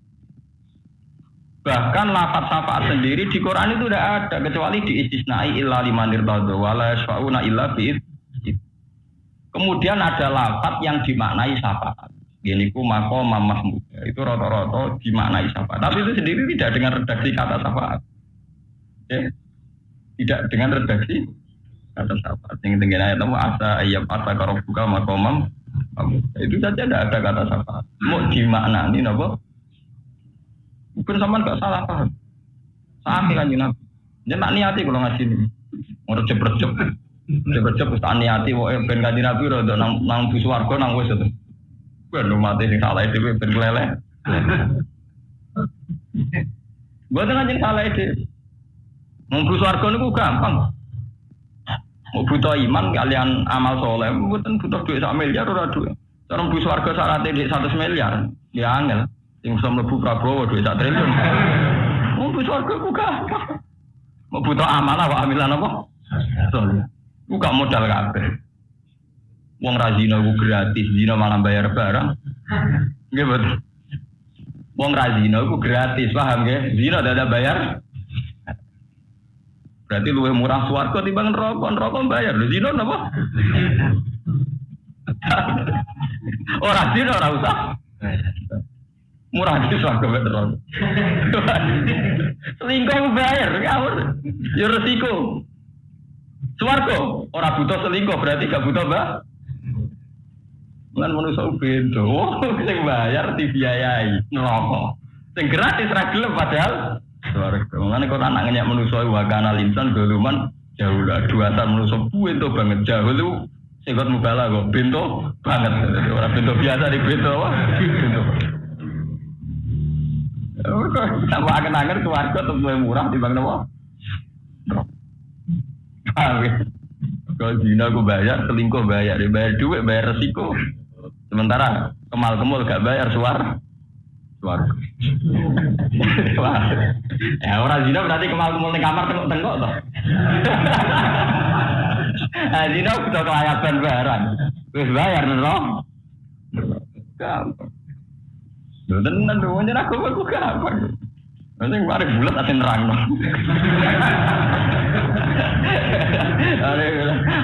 Speaker 1: Bahkan lafaz syafaat sendiri di Quran itu tidak ada kecuali diistisnai illa liman irtadha wala yashfa'una illa bi. Kemudian ada lafaz yang dimaknai syafaat. Gini ku maqam mahmud. Itu rata-rata dimaknai syafaat. Tapi itu sendiri tidak dengan redaksi kata syafaat. Ya. Tidak dengan redaksi kata syafaat. Yang tinggal ayat apa asa ayyab asa karobuka maqamam Itu saja tidak ada kata syafaat. Mau dimaknani napa? Bukan sama enggak salah paham. Saat kan Nabi. Jangan niati kalau ngaji ini. Mau recep-recep. Recep-recep wis tak niati wae ben kanjeng Nabi rada nang bus warga nang wis itu. Ben mati sing salah dhewe ben keleleh. Mboten kanjeng salah dhewe. Mung bus warga niku gampang. Mau butuh iman kalian amal soleh, mboten butuh duit 1 miliar ora duit. Cara bus warga syaratnya di 100 miliar, ya angel. Sing iso mlebu Prabowo duit 1 triliun. Mau bus warga ku gampang. Mau butuh amanah wa amilan apa? Soleh. Ku gak modal kabeh. Wong ra zina ku gratis, zina malah bayar barang. Nggih betul. Wong ra zina ku gratis, paham nggih? Zina ada bayar. Berarti luwih murah swarga timbang neraka bayar. Lho zina napa? Ora zina ora usah. Murah di swarga mek neraka. Selingkuh bayar, ngawur. Ya resiko. Swarga ora butuh selingkuh berarti gak butuh mbah. Lan manusa beda. Oh, sing bayar dibiayai neraka. Sing gratis ra gelem padahal swarga. Mengane kok anak ngenyak manusa wa kana linsan doluman jauh lah. Duatan manusa bento banget jauh itu sikot mubala kok bento banget. Ora bento biasa di bento apa? Bento. Sama angen-angen keluarga tuh murah dibanding apa? Kalau zina aku bayar, selingkuh bayar, bayar duit, bayar resiko. Sementara kemal-kemul gak bayar suar. Ya orang zina berarti kemal-kemul di kamar tengok-tengok toh. Zina udah kelayaban bayaran. Wis bayar nero. Gampang. Lho tenan lho nyen aku gampang. Nanti mari bulat ate nerangno.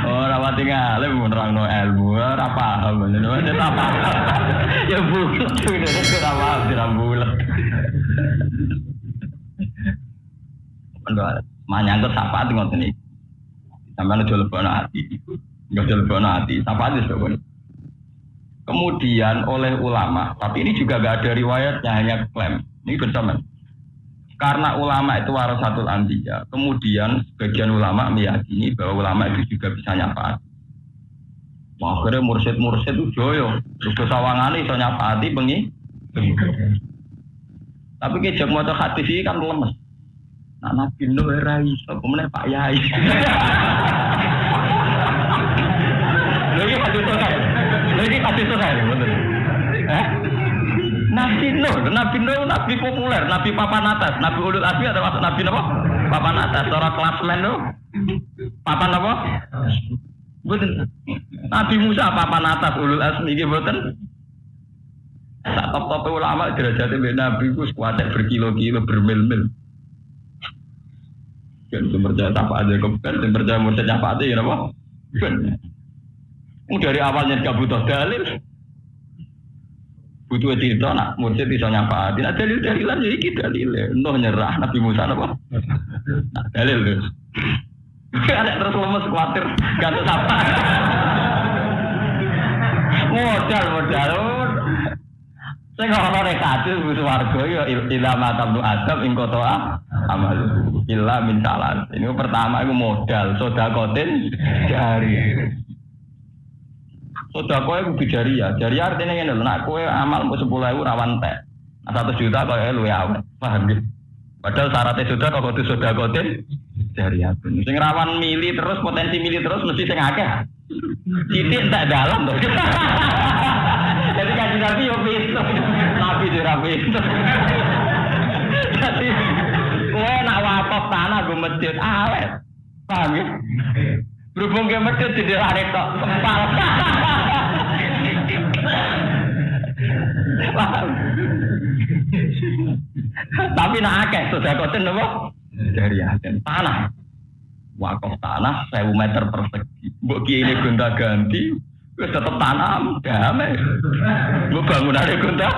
Speaker 1: Ora pati ngalem nerangno ilmu, ora paham lho. Nek apa? Ya bulat ora paham ora bulat. Enggak, manyangkut sapa ngoten iki. Sampeyan aja lebono ati. Enggak aja lebono ati. Sapa aja sok. Kemudian oleh ulama, tapi ini juga nggak ada riwayatnya, hanya klaim. Ini bersama. Karena ulama itu warasatul anbiya, kemudian sebagian ulama meyakini bahwa ulama itu juga bisa nyafaat. Akhirnya mursyid itu joyo, terus sawangane iso nyafaati bengi. Tapi kejak motor hadis ini kan lemes. Nah Nabi Nuh ora iso, kemudian Pak Yai. Lagi hadis selesai. Lagi hadis selesai, betul. Nabi Nuh, Nabi populer, Nabi papan atas, Nabi ulul azmi atau masuk Nabi apa? Papan atas, seorang klasmen tuh. Papan apa? Betul. Nabi Musa papan atas, ulul azmi iki betul. Tak top ulama derajatnya mbek Nabi ku kuwatek berkilo-kilo, bermil-mil. Kan sumber jasa apa aja kepen, sumber jasa mursyid apa aja ya apa? Ben. Dari awalnya gak butuh dalil. Butuh cerita nak mursyid bisa nyapaatin. Nah, dalil-dalilan jadi kita dalil. Nuh nyerah Nabi Musa apa? Nah, dalil terus. Ada terus lemes khawatir ganti apa? Modal. Saya nggak orang negatif butuh warga ya ilah matam tu adab ingkotoa amal ilah mintalan. Ini pertama itu modal sodakotin jari. Sodako itu bijariah. Jariah artinya ini loh. Nak kue amal mau 10.000 rawan teh. 1 juta kau lu ya awet. Paham gitu. Padahal syaratnya sudah kau itu sodakotin jariah. Sing rawan mili terus potensi mili terus mesti sing akeh. Titik tak dalam tuh. Jadi kan Nabi yo pintu. Nabi ora pintu. Jadi kowe nak wakaf tanah go masjid awet. Paham ya? Berhubung ke masjid didirane tok kepal. Tapi nak akeh sedakoten apa? Dari aten tanah. Wakaf tanah 1000 meter persegi. Mbok kiye ini gonta-ganti, wis tetep tanam, damai. Mbok bangunane gonta.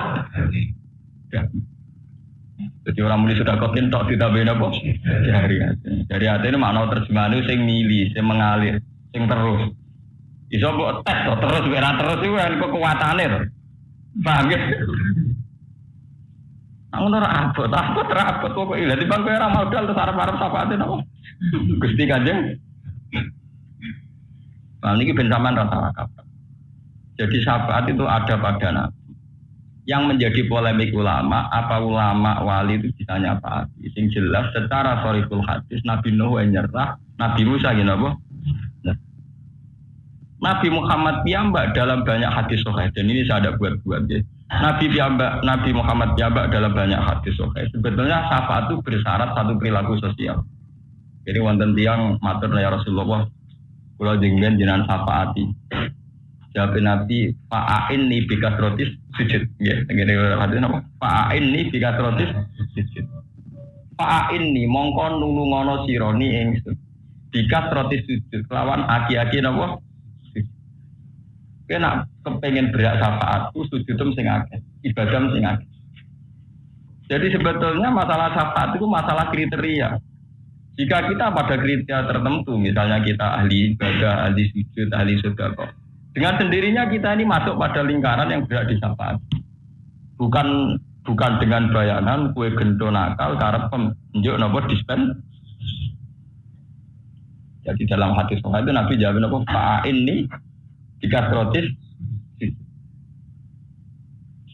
Speaker 1: Jadi orang muli sudah kotin tok ditambahin apa? Dari aten ini makna terjemahan itu sing mili, sing mengalir, sing terus. Iso kok tes terus ora terus iku kan kekuatane to. Paham ya? Aku ora abot kok iki. Lah timbang kowe ora modal terus arep-arep syafaate napa? Gusti Kanjeng. Nah niki ben sampean ra salah kaprah. Jadi syafaat itu ada pada Nabi. Yang menjadi polemik ulama, apa ulama wali itu bisa nyafaati? Sing jelas secara sharihul hadis Nabi Nuh nyerah, Nabi Musa gini apa? Nabi Muhammad piyambak dalam banyak hadis sahih dan ini saya ada buat-buat ya. Nabi Muhammad piyambak dalam banyak hadis sahih. Sebetulnya syafaat itu bersyarat satu perilaku sosial. Jadi wonten tiyang matur ya Rasulullah, kula jenengan syafaati. Jawab Nabi, fa'ain ni bikasrotis sujud. Ya, ngene hadis napa? Fa'ain ni bikasrotis sujud. Fa'ain ni mongko nulungono sironi ingsun. Bikasrotis sujud lawan aki-aki napa? Kena kepengen berak syafaatku sujudum sing akeh, ibadah sing akeh. Jadi sebetulnya masalah syafaat itu masalah kriteria. Jika kita pada kriteria tertentu, misalnya kita ahli ibadah, ahli sujud, ahli sedekah, dengan sendirinya kita ini masuk pada lingkaran yang berak di syafaat. Bukan dengan bayanan kue gendo nakal karena penunjuk nopo dispen. Jadi dalam hadis itu Nabi jawab nopo fa'in ni dikasrotis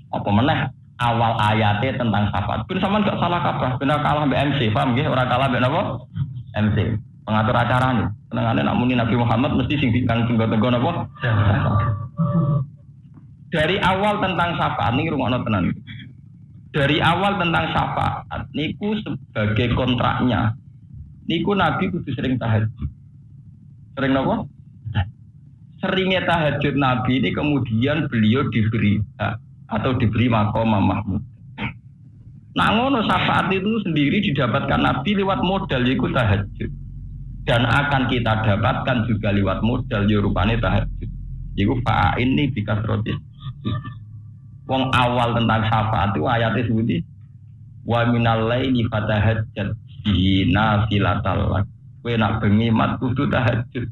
Speaker 1: apa meneh awal ayatnya tentang syafaat. Pun sama enggak salah kaprah, benar kalah mbek MC, paham nggih? Ora kalah mbek napa? MC. Pengatur acara nih. Senengane nak muni Nabi Muhammad mesti sing tenggo-tenggo napa? Dari awal tentang syafaat niki rungokno tenan. Dari awal tentang syafaat niku sebagai kontraknya. Niku Nabi kudu sering tahajud. Sering napa? Seringnya tahajud Nabi ini kemudian beliau diberi atau diberi maqam mahmud. Nah ngono syafaat itu sendiri didapatkan Nabi lewat modal yaitu tahajud. Dan akan kita dapatkan juga lewat modal rupane tahajud. Iku fa'in ini bikasrotis. Wong awal tentang syafaat itu ayatnya sebuti wa minal laili fatahajjat bihi nafilatal lak. Kowe nak bengi mat kudu tahajud.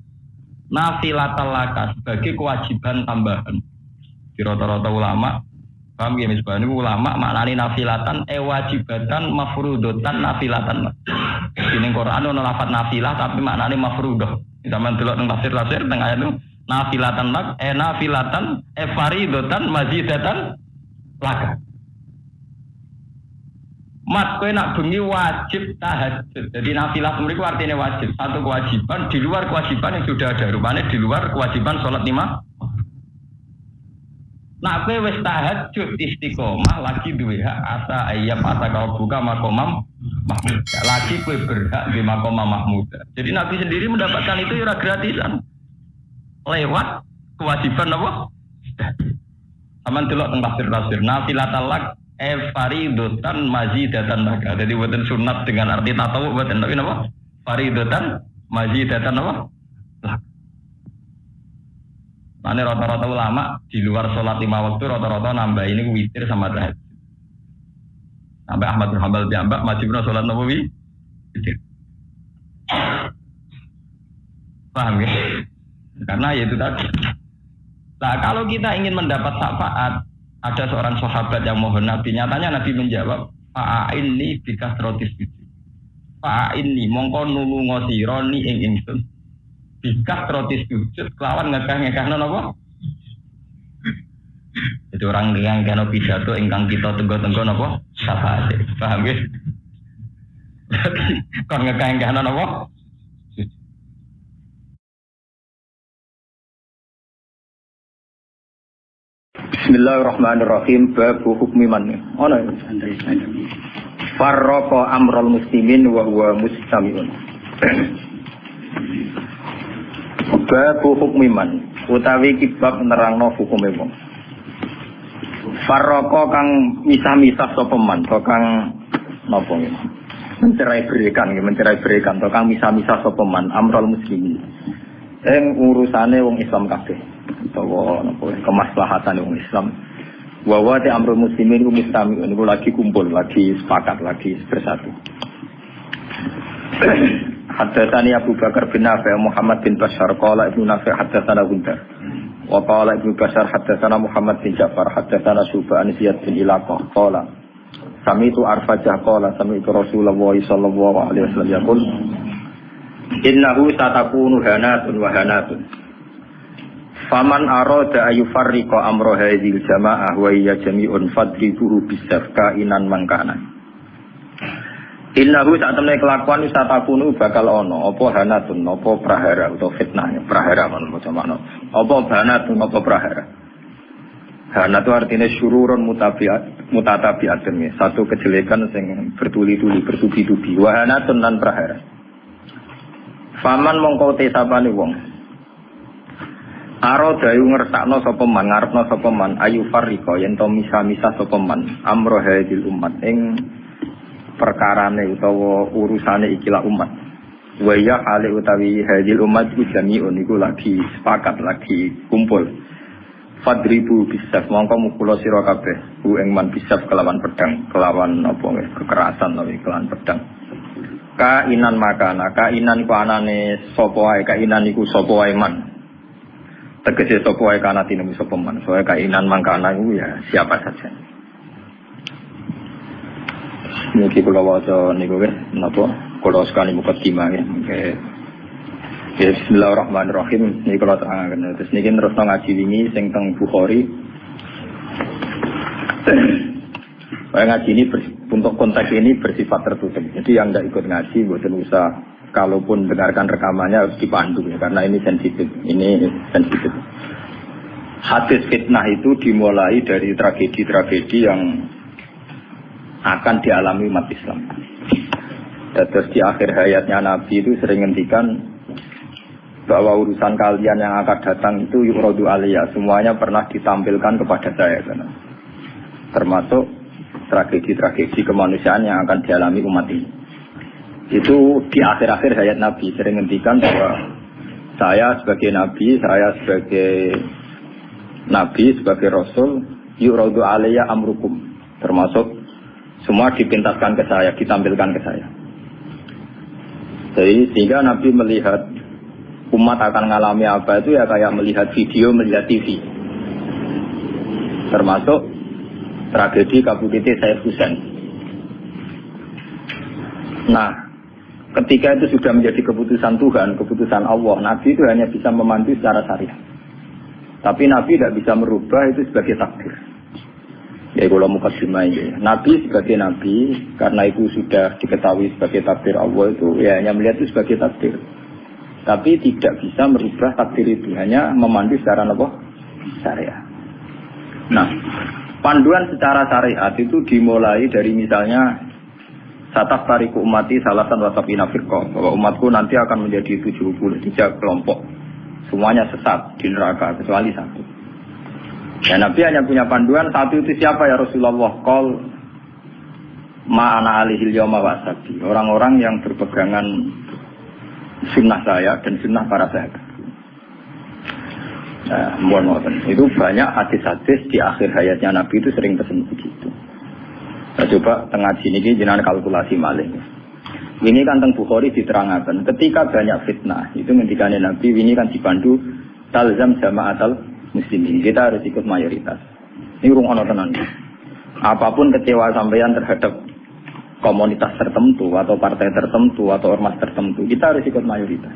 Speaker 1: Nafilatal laka sebagai kewajiban tambahan. Di rata-rata ulama, paham ya misalnya ulama maknani nafilatan, wajibatan, mafrudotan, nafilatan. Di Quran ada lafaz nafilah tapi maknani mafrudoh. Zaman dulu tentang tafsir tentang ayat itu nafilatan lak, nafilatan, faridotan, mazidatan laka. Mat kowe nak bengi wajib tahajud. Jadi nafilah mriku artinya wajib. Satu kewajiban di luar kewajiban yang sudah ada. Rupanya di luar kewajiban sholat 5. Nak kowe wis tahajud istiqomah lagi duwe hak asa ayyam asa kau buka makomam mahmud. Lagi kowe berhak di makomam mahmud. Jadi Nabi sendiri mendapatkan itu ya gratisan. Lewat kewajiban apa? Aman delok teng tafsir. Nafilatal lak faridotan mazidatan laka. Jadi buatan sunat dengan arti tatawu buatan tapi apa? Faridotan mazidatan apa? Laka. Nah, rata-rata ulama di luar sholat 5 waktu rata-rata nambah ini witir sama tahajud. Sampai Ahmad bin Hanbal diambak wajibna sholat nawawi witir. Paham ya? Karena ya itu tadi. Nah, kalau kita ingin mendapat syafaat, ada seorang sahabat yang mohon Nabi, nyatanya Nabi menjawab, fa'ain ni bikasrotis sujud. Fa'ain ni mongko nulungo sironi ing ingsun. Bikasrotis sujud kelawan ngekah-ngekahna napa? Jadi orang yang kena pidato ingkang kita tenggo-tenggo napa? Syafaat. Paham ya? Kon ngekah-ngekahna napa?
Speaker 2: Bismillahirrahmanirrahim. Babu hukmi man. Ono ya. Farraqa amrul muslimin wa huwa mustami'un. Babu hukmi man. Utawi kibab nerangno hukume wong. Farraqa kang misah-misah sapa man, kang napa ya. Mencerai berikan, kang misah-misah sapa man amrul muslimin. Urusane wong Islam kabeh. Utawa napa kemaslahatan wong Islam. Wa wa ta amrul muslimin mustami niku lagi kumpul, lagi sepakat, lagi bersatu. Haddatsani Abu Bakar bin Nafi' Muhammad bin Bashar qala Ibnu Nafi' haddatsana Gundar wa qala Ibnu Bashar haddatsana Muhammad bin Ja'far haddatsana Syu'bah an Ziyad bin Ilaqah qala sami'tu Arfajah qala sami'tu Rasulullah sallallahu alaihi wasallam yaqul innahu satakunu hanatun wa hanatun faman arada ayufarriqa amra hadhil jamaah wa hiya jami'un fadribuhu bisafka inan mangkana. Innahu sak temne kelakuan satakunu bakal ono apa hanatun apa prahara utawa fitnah prahara men macam apa hanatun apa prahara. Hanat itu artinya syururun mutatabiatun ya, satu kejelekan yang bertuli-tuli bertubi-tubi wa hanatun lan prahara. Faman mongko te sapane wong aro dayu ngersakno sapa man ngarepno sapa man ayu farika yen to misa-misa sapa man amro hadil umat ing perkarane utawa urusane ikilah umat wa ya hale utawi hadil umat iku jami'un iku lagi sepakat lagi kumpul fadribu bisaf mongko mukula sira kabeh bu ing man bisaf kelawan pedang kelawan apa kekerasan utawi kelawan pedang kainan makana kainan ku anane sapa wae kainan iku sapa wae man tegese sapa wae kana tinemu sapa man soe kainan mangkana iku ya siapa saja. Niki kula waca niku napa kula sekali mukadimah ya. Bismillahirrahmanirrahim. Niki kula terangaken terus niki terusno ngaji wingi sing teng Bukhari. Ngaji ini untuk konteks ini bersifat tertutup. Jadi yang tidak ikut ngaji mboten usah kalaupun dengarkan rekamannya harus dipandu ya karena ini sensitif. Ini sensitif. Hadis fitnah itu dimulai dari tragedi-tragedi yang akan dialami umat Islam. Terus di akhir hayatnya Nabi itu sering ngendikan bahwa urusan kalian yang akan datang itu yuradu aliyah, semuanya pernah ditampilkan kepada saya, termasuk tragedi-tragedi kemanusiaan yang akan dialami umat ini. Itu di akhir-akhir hayat Nabi sering ngendikan bahwa saya sebagai Nabi, sebagai Rasul, yuradu aliyah amrukum, termasuk semua dipintaskan ke saya, ditampilkan ke saya. Jadi sehingga Nabi melihat umat akan mengalami apa itu ya kayak melihat video, melihat TV. Termasuk tragedi Kabukiti Sayyid Husain. Nah, ketika itu sudah menjadi keputusan Tuhan, keputusan Allah, Nabi itu hanya bisa memandu secara syariah. Tapi Nabi tidak bisa merubah itu sebagai takdir. Ya kalau mukadimah ini, Nabi sebagai Nabi karena itu sudah diketahui sebagai takdir Allah itu ya hanya melihat itu sebagai takdir. Tapi tidak bisa merubah takdir itu, hanya memandu secara syariah. Nah, panduan secara syariat itu dimulai dari misalnya sataf tariku umati salasan wasabina firqah, bahwa umatku nanti akan menjadi 73 kelompok, semuanya sesat di neraka kecuali satu. Ya, Nabi hanya punya panduan satu itu siapa ya Rasulullah? Qol ma'ana alihil yawma wasabi, orang-orang yang berpegangan sunnah saya dan sunnah para sahabat. Itu banyak hadis-hadis di akhir hayatnya Nabi itu sering pesen begitu. Nah, coba tengah sini jenengan kalkulasi malih. Ini kan teng Bukhari diterangkan ketika banyak fitnah itu ngendikane Nabi ini kan dipandu talzam jama'atal muslimin, kita harus ikut mayoritas. Ini urung ono tenan. Apapun kecewa sampean terhadap komunitas tertentu atau partai tertentu atau ormas tertentu, kita harus ikut mayoritas.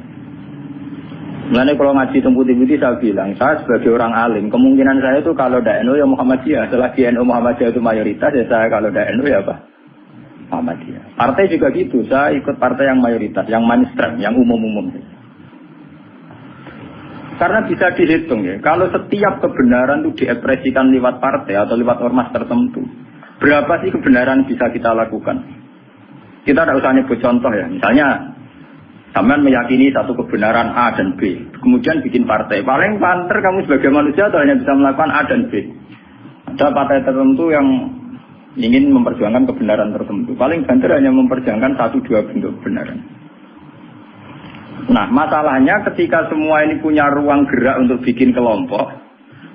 Speaker 2: Mulane kalau ngaji temputi-temputi saya bilang, saya sebagai orang alim, kemungkinan saya itu kalau NU ya Muhammadiyah, selagi NU Muhammadiyah itu mayoritas ya saya, kalau NU ya apa? Muhammadiyah. Partai juga gitu, saya ikut partai yang mayoritas, yang mainstream, yang umum-umum. Karena bisa dihitung ya, kalau setiap kebenaran itu diekspresikan lewat partai atau lewat ormas tertentu, berapa sih kebenaran bisa kita lakukan? Kita tidak usah nyebut contoh ya, misalnya sampean meyakini satu kebenaran A dan B, kemudian bikin partai, paling panter kamu sebagai manusia atau hanya bisa melakukan A dan B. Ada partai tertentu yang ingin memperjuangkan kebenaran tertentu, paling banter hanya memperjuangkan 1-2 bentuk kebenaran. Nah, masalahnya ketika semua ini punya ruang gerak untuk bikin kelompok,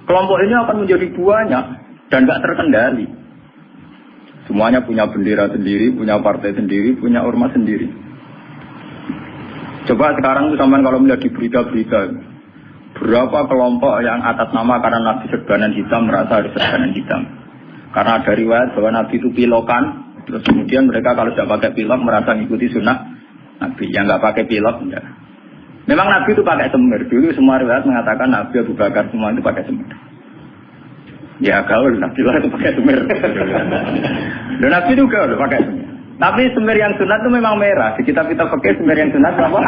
Speaker 2: kelompok ini akan menjadi banyak dan gak terkendali. Semuanya punya bendera sendiri, punya partai sendiri, punya ormas sendiri. Coba sekarang itu sampean kalau melihat di berita-berita, berapa kelompok yang atas nama karena Nabi serbanan hitam merasa harus serbanan hitam. Karena ada riwayat bahwa Nabi itu pilokan, terus kemudian mereka kalau tidak pakai pilok merasa mengikuti sunnah Nabi. Yang nggak pakai pilok, enggak. Memang Nabi itu pakai semir. Dulu semua riwayat mengatakan Nabi Abu Bakar semua itu pakai semir. Ya gaul, Nabi lah itu pakai semir. Dan Nabi itu gaul pakai semir. Tapi semir yang sunat itu memang merah. Di kitab-kitab fikih semir yang sunat apa?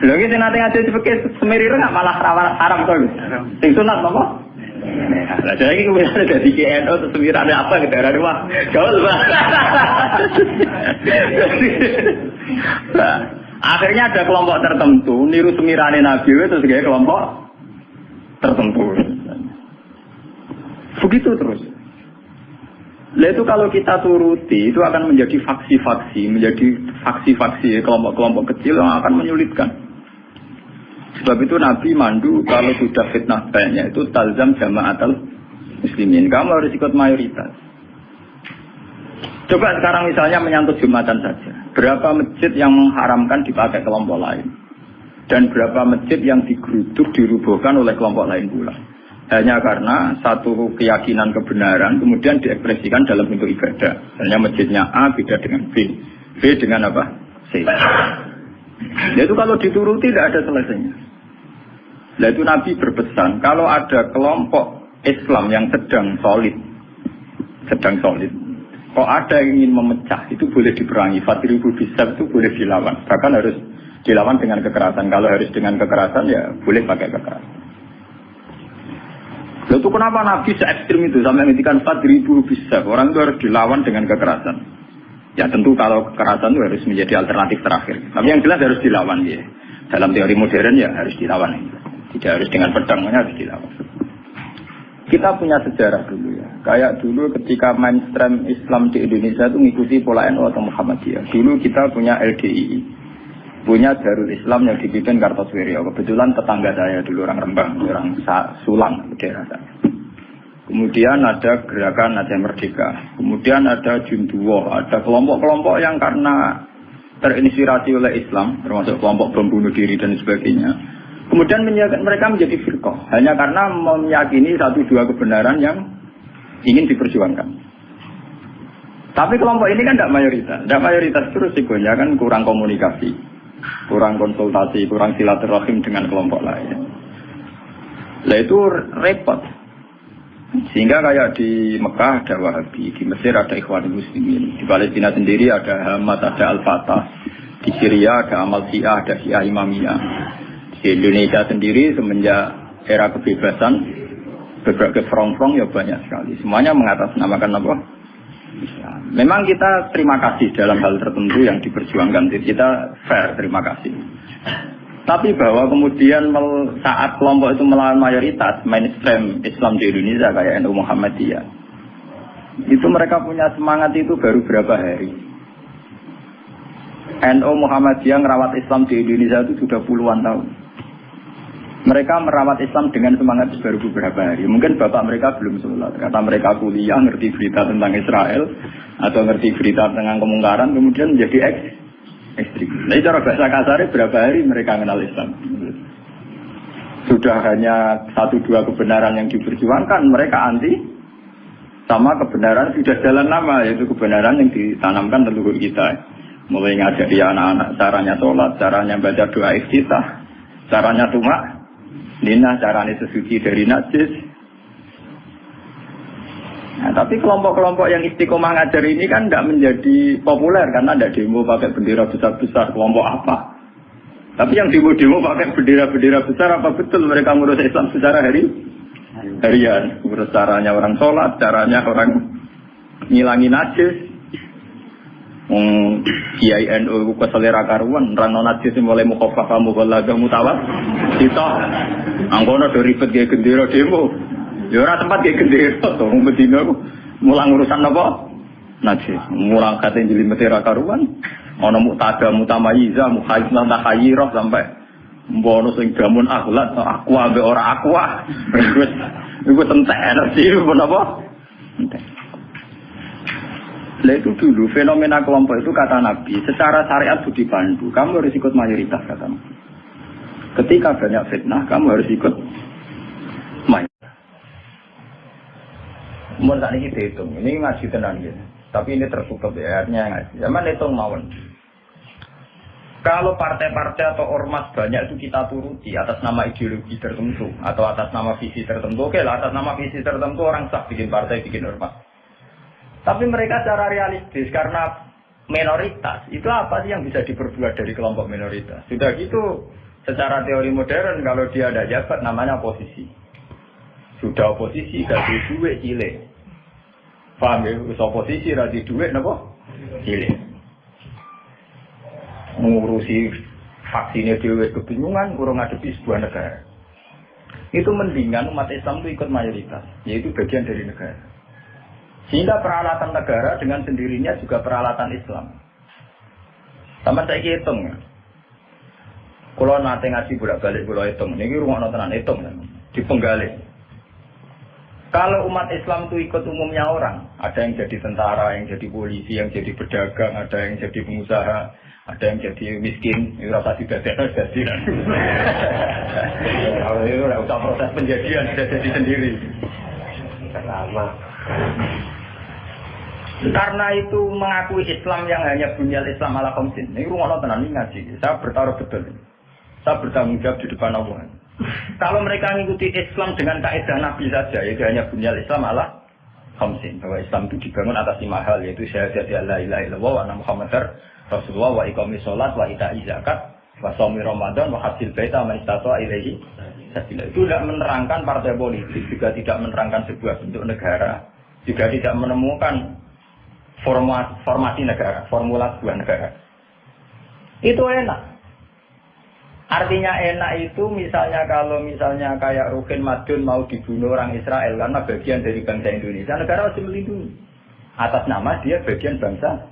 Speaker 2: Lagi sing nate ngaji fikih semir itu nggak malah haram tuh. Sing sunat apa? Nah, jadi ini kemudian ada di KNO terus semirannya apa gitu, ada rumah gaul Pak. Nah, akhirnya ada kelompok tertentu niru semirannya Nabi itu sebagai kelompok tertentu. Begitu terus. Nah itu kalau kita turuti itu akan menjadi faksi-faksi, kelompok-kelompok kecil yang akan menyulitkan. Sebab itu Nabi mandu kalau sudah fitnah banyak itu talzam jama'atul muslimin. Kamu harus ikut mayoritas. Coba sekarang misalnya menyangkut Jumatan saja. Berapa masjid yang mengharamkan dipakai kelompok lain? Dan berapa masjid yang digeruduk, dirubuhkan oleh kelompok lain pula? Hanya karena satu keyakinan kebenaran kemudian diekspresikan dalam bentuk ibadah. Hanya masjidnya A beda dengan B. B dengan apa? C. Itu kalau dituruti tidak ada selesainya. Nah itu Nabi berpesan, kalau ada kelompok Islam yang sedang solid, kok ada yang ingin memecah, itu boleh diperangi. Fatribu bisab itu boleh dilawan. Bahkan harus dilawan dengan kekerasan. Kalau harus dengan kekerasan ya boleh pakai kekerasan. Lalu kenapa Nabi se-ekstrim itu sampai menghentikan fatribu bisab? Orang itu harus dilawan dengan kekerasan. Ya tentu kalau kekerasan itu harus menjadi alternatif terakhir. Tapi yang jelas harus dilawan ya. Dalam teori modern ya harus dilawan. Tidak harus dengan pedang, harus dilawan. Kita punya sejarah dulu ya. Kayak dulu ketika mainstream Islam di Indonesia itu mengikuti pola NU atau Muhammadiyah. Dulu kita punya LDII. Punya Darul Islam yang dipimpin Kartosuwiryo. Kebetulan tetangga saya dulu orang Rembang, orang Sulang, daerah saya. Kemudian ada gerakan Aceh Merdeka. Kemudian ada Junduwo, ada kelompok-kelompok yang karena terinspirasi oleh Islam, termasuk kelompok bom bunuh diri dan sebagainya. Kemudian mereka menjadi firqah hanya karena meyakini satu dua kebenaran yang ingin diperjuangkan. Tapi kelompok ini kan tidak mayoritas. Tidak mayoritas terus risikonya kan kurang komunikasi, kurang konsultasi, kurang silaturahim dengan kelompok lain. Nah itu repot. Sehingga kayak di Mekah ada Wahabi, di Mesir ada Ikhwanul Muslimin, di Palestina sendiri ada Hamas, ada Al-Fatah, di Syria ada Amal Syiah, ada Syiah Imamiyah. Di Indonesia sendiri semenjak era kebebasan berbagai front-front ya banyak sekali. Semuanya mengatasnamakan apa? Memang kita terima kasih dalam hal tertentu yang diperjuangkan. Kita fair, terima kasih. Tapi bahwa kemudian saat kelompok itu melawan mayoritas mainstream Islam di Indonesia kayak NU Muhammadiyah, itu mereka punya semangat itu baru berapa hari. NU Muhammadiyah merawat Islam di Indonesia itu sudah puluhan tahun. Mereka merawat Islam dengan semangat itu baru beberapa hari. Mungkin bapak mereka belum sholat. Kata mereka kuliah, ngerti berita tentang Israel atau ngerti berita tentang kemungkaran, kemudian menjadi ekstrim. Nah, cara bahasa kasarnya berapa hari mereka kenal Islam? Sudah hanya satu dua kebenaran yang diperjuangkan, mereka anti sama kebenaran sudah jalan lama, yaitu kebenaran yang ditanamkan leluhur kita. Mulai ngajari anak-anak caranya sholat, caranya baca doa iftitah, caranya tumak ninah, caranya sesuci dari najis. Nah, tapi kelompok-kelompok yang istiqomah ngajar ini kan tidak menjadi populer karena ada demo pakai bendera besar-besar. Kelompok apa? Tapi yang demo-demo pakai bendera-bendera besar, apa betul mereka ngurus Islam secara harian? Ngurus caranya orang sholat, caranya orang ngilangi najis. Kiai NU keselera karuan, orang non najis mulai mukhafafah mughalladah mutawat. Kita angkono do ribet kayak gendera demo. Ya ora tempat kayak gendera to, Medina mulang urusan apa? Najis. Mulang kate njelimete ra karuan. Ana muktada mutamayiza, mukhayyizah takhayyirah sampai mbono sing gamun akhlak aku ambek ora aku. Iku entek energi menapa? Entek. Lah itu dulu fenomena kelompok itu kata Nabi, secara syariat budi pandu, kamu harus ikut mayoritas kata Nabi. Ketika banyak fitnah, kamu harus ikut mayoritas. Mau tak ini dihitung, ini ngaji tenan gitu. Tapi ini tertutup ya, artinya ngaji. Zaman hitung mawon. Kalau partai-partai atau ormas banyak itu kita turuti atas nama ideologi tertentu atau atas nama visi tertentu. Oke lah, atas nama visi tertentu orang sah bikin partai, bikin ormas. Tapi mereka secara realistis karena minoritas, itu apa sih yang bisa diperbuat dari kelompok minoritas? Sudah gitu, secara teori modern kalau dia ada jabat namanya oposisi. Sudah oposisi, kasih duit cilik. Paham ya? Oposisi, kasih duit, apa? Cilik. Mengurusi vaksinnya dewe kebingungan, urung ngadepi sebuah negara. Itu mendingan umat Islam itu ikut mayoritas, yaitu bagian dari negara. Sehingga peralatan negara dengan sendirinya juga peralatan Islam. Sama saya hitung ya. Kalau nanti ngaji bolak-balik kalau hitung, ini rumah nontonan hitung ya. Dipenggali. Kalau umat Islam itu ikut umumnya orang, ada yang jadi tentara, yang jadi polisi, yang jadi pedagang, ada yang jadi pengusaha, ada yang jadi miskin, itu rasa tidak jadi. Kalau itu tidak usah proses penjadian, sudah jadi sendiri. Lama. Karena itu mengakui Islam yang hanya bunyal Islam ala khamsin. Ini rumah nontonan ini ngaji. Saya bertaruh betul. Saya bertanggung jawab di depan Allah. Kalau mereka mengikuti Islam dengan kaidah Nabi saja, itu hanya bunyal Islam ala khamsin. Bahwa Islam itu dibangun atas 5 hal, yaitu syahadat la ilaha illallah wa anna Muhammadar Rasulullah wa iqamis sholat wa ita'iz zakat wa shaumi Ramadan wa hajjil baita man istata'a ilaihi sabila. Itu tidak menerangkan partai politik, juga tidak menerangkan sebuah bentuk negara, juga tidak menemukan formasi negara, formula sebuah negara. Itu enak. Artinya enak itu misalnya kalau misalnya kayak Rukin Madun mau dibunuh orang Israel karena bagian dari bangsa Indonesia, negara harus melindungi. Atas nama dia bagian bangsa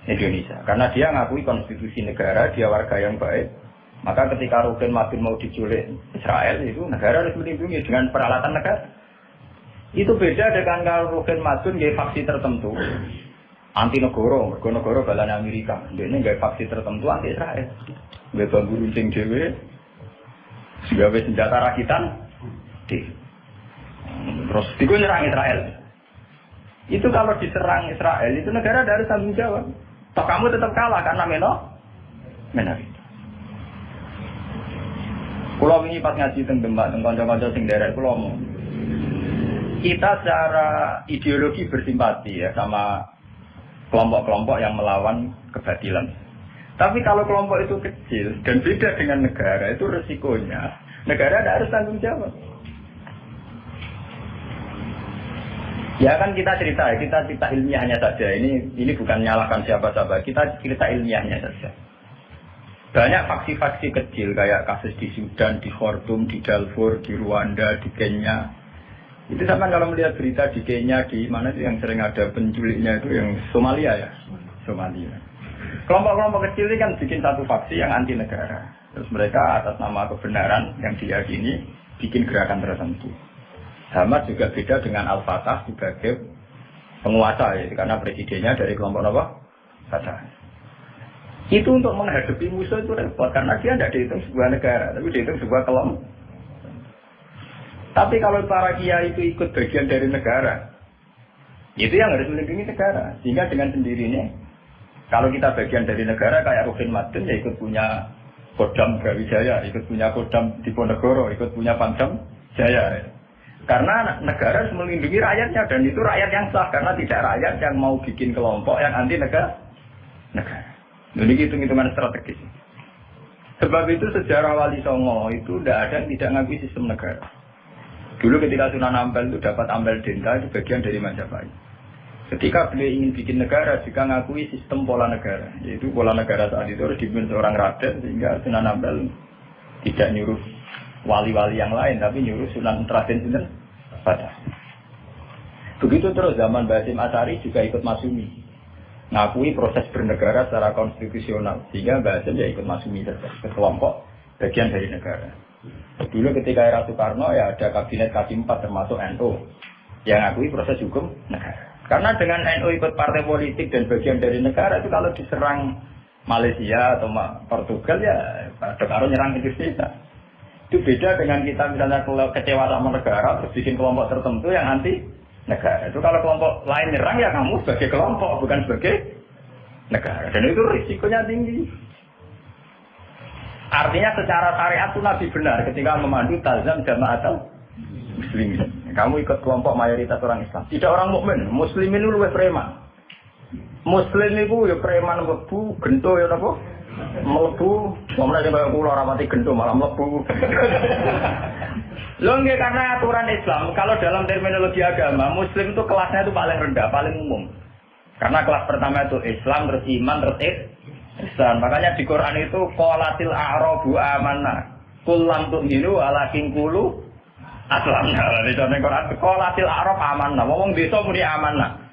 Speaker 2: Indonesia. Karena dia ngakui konstitusi negara, dia warga yang baik. Maka ketika Rukin Madun mau diculik Israel, itu negara harus melindungi dengan peralatan negara. Itu beda dengan kalau Rukin Madun gaya faksi tertentu. Anti negara, negara balanya Amerika. Ini gaya faksi tertentu anti Israel. Gaya bambu runcing dewe, gawe senjata rakitan, terus itu nyerang Israel. Itu kalau diserang Israel, itu negara harus tanggung jawab. Toh kamu tetap kalah karena minoritas. Kalau ini pas ngaji tentang Demak, tentang kanca-kanca sing daerah kula mau. Kita secara ideologi bersimpati ya sama kelompok-kelompok yang melawan kebatilan. Tapi kalau kelompok itu kecil dan beda dengan negara, itu resikonya negara tidak harus tanggung jawab. Ya kan kita cerita ilmiahnya saja. Ini bukan menyalahkan siapa-siapa. Kita cerita ilmiahnya saja. Banyak faksi-faksi kecil kayak kasus di Sudan, di Khartoum, di Darfur, di Rwanda, di Kenya. Itu sama kalau melihat berita di Kenya, di mana sih yang sering ada penculiknya itu yang Somalia ya, Somalia. Kelompok-kelompok kecil ini kan bikin satu faksi yang anti negara. Terus mereka atas nama kebenaran yang diyakini bikin gerakan tertentu. Hamas juga beda dengan Al-Fatah sebagai penguasa ya, karena presidennya dari kelompok apa? Fatah. Itu untuk menghadapi musuh itu repot karena dia tidak dihitung sebuah negara, tapi dihitung sebuah kelompok. Tapi kalau para kiai itu ikut bagian dari negara, itu yang harus melindungi negara. Sehingga dengan sendirinya, kalau kita bagian dari negara kayak Rukin Madun ya ikut punya Kodam Brawijaya, ikut punya Kodam Diponegoro, ikut punya Pangdam Jaya. Karena negara harus melindungi rakyatnya dan itu rakyat yang sah karena tidak rakyat yang mau bikin kelompok yang anti negara. Jadi hitung-hitungan strategis. Sebab itu sejarah Wali Songo itu tidak ada yang tidak ngakui sistem negara. Dulu ketika Sunan Ampel itu dapat Ampel Denta itu bagian dari Majapahit. Ketika beliau ingin bikin negara juga ngakui sistem pola negara. Yaitu pola negara saat itu harus dipimpin seorang raden sehingga Sunan Ampel tidak nyuruh wali-wali yang lain tapi nyuruh Sunan Raden Sinten Fatah. Begitu terus zaman Basim Asy'ari juga ikut Masyumi. Ngakui proses bernegara secara konstitusional sehingga Basim ya ikut Masyumi ke kelompok bagian dari negara. Dulu ketika era Soekarno ya ada kabinet K4 termasuk NU yang ngakui proses hukum negara. Karena dengan NU ikut partai politik dan bagian dari negara itu kalau diserang Malaysia atau Portugal ya ada karo nyerang Indonesia. Itu beda dengan kita misalnya kalau kecewa sama negara terus bikin kelompok tertentu yang anti negara. Itu kalau kelompok lain nyerang ya kamu sebagai kelompok bukan sebagai negara. Dan itu risikonya tinggi. Artinya secara syariat itu Nabi benar ketika memandu tazam jama'atul muslimin. Kamu ikut kelompok mayoritas orang Islam. Tidak orang mukmin. Muslimin itu lebih preman. Muslim itu ya preman mlebu, gento ya napa? Mlebu, wong nek kaya kula ora mati gento malah mlebu. Lho nggih karena aturan Islam, kalau dalam terminologi agama, muslim itu kelasnya itu paling rendah, paling umum. Karena kelas pertama itu Islam, terus iman, terus ihsan. Makanya di Quran itu qalatil a'rabu amanna. Qul lam tu'minu walakin qulu aslamna. Di dalam Quran qalatil a'rab amanna. Wong desa muni amanna.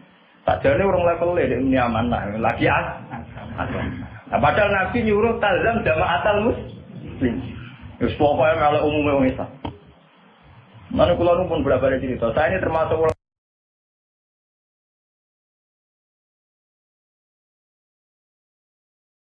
Speaker 2: Sajane urung level ini amanah, lagi nah, padahal Nabi nyuruh tazam jama'atul muslim. Wis pokoke melok umume wong Islam. Mana kula pun berapa cerita. Saya ini termasuk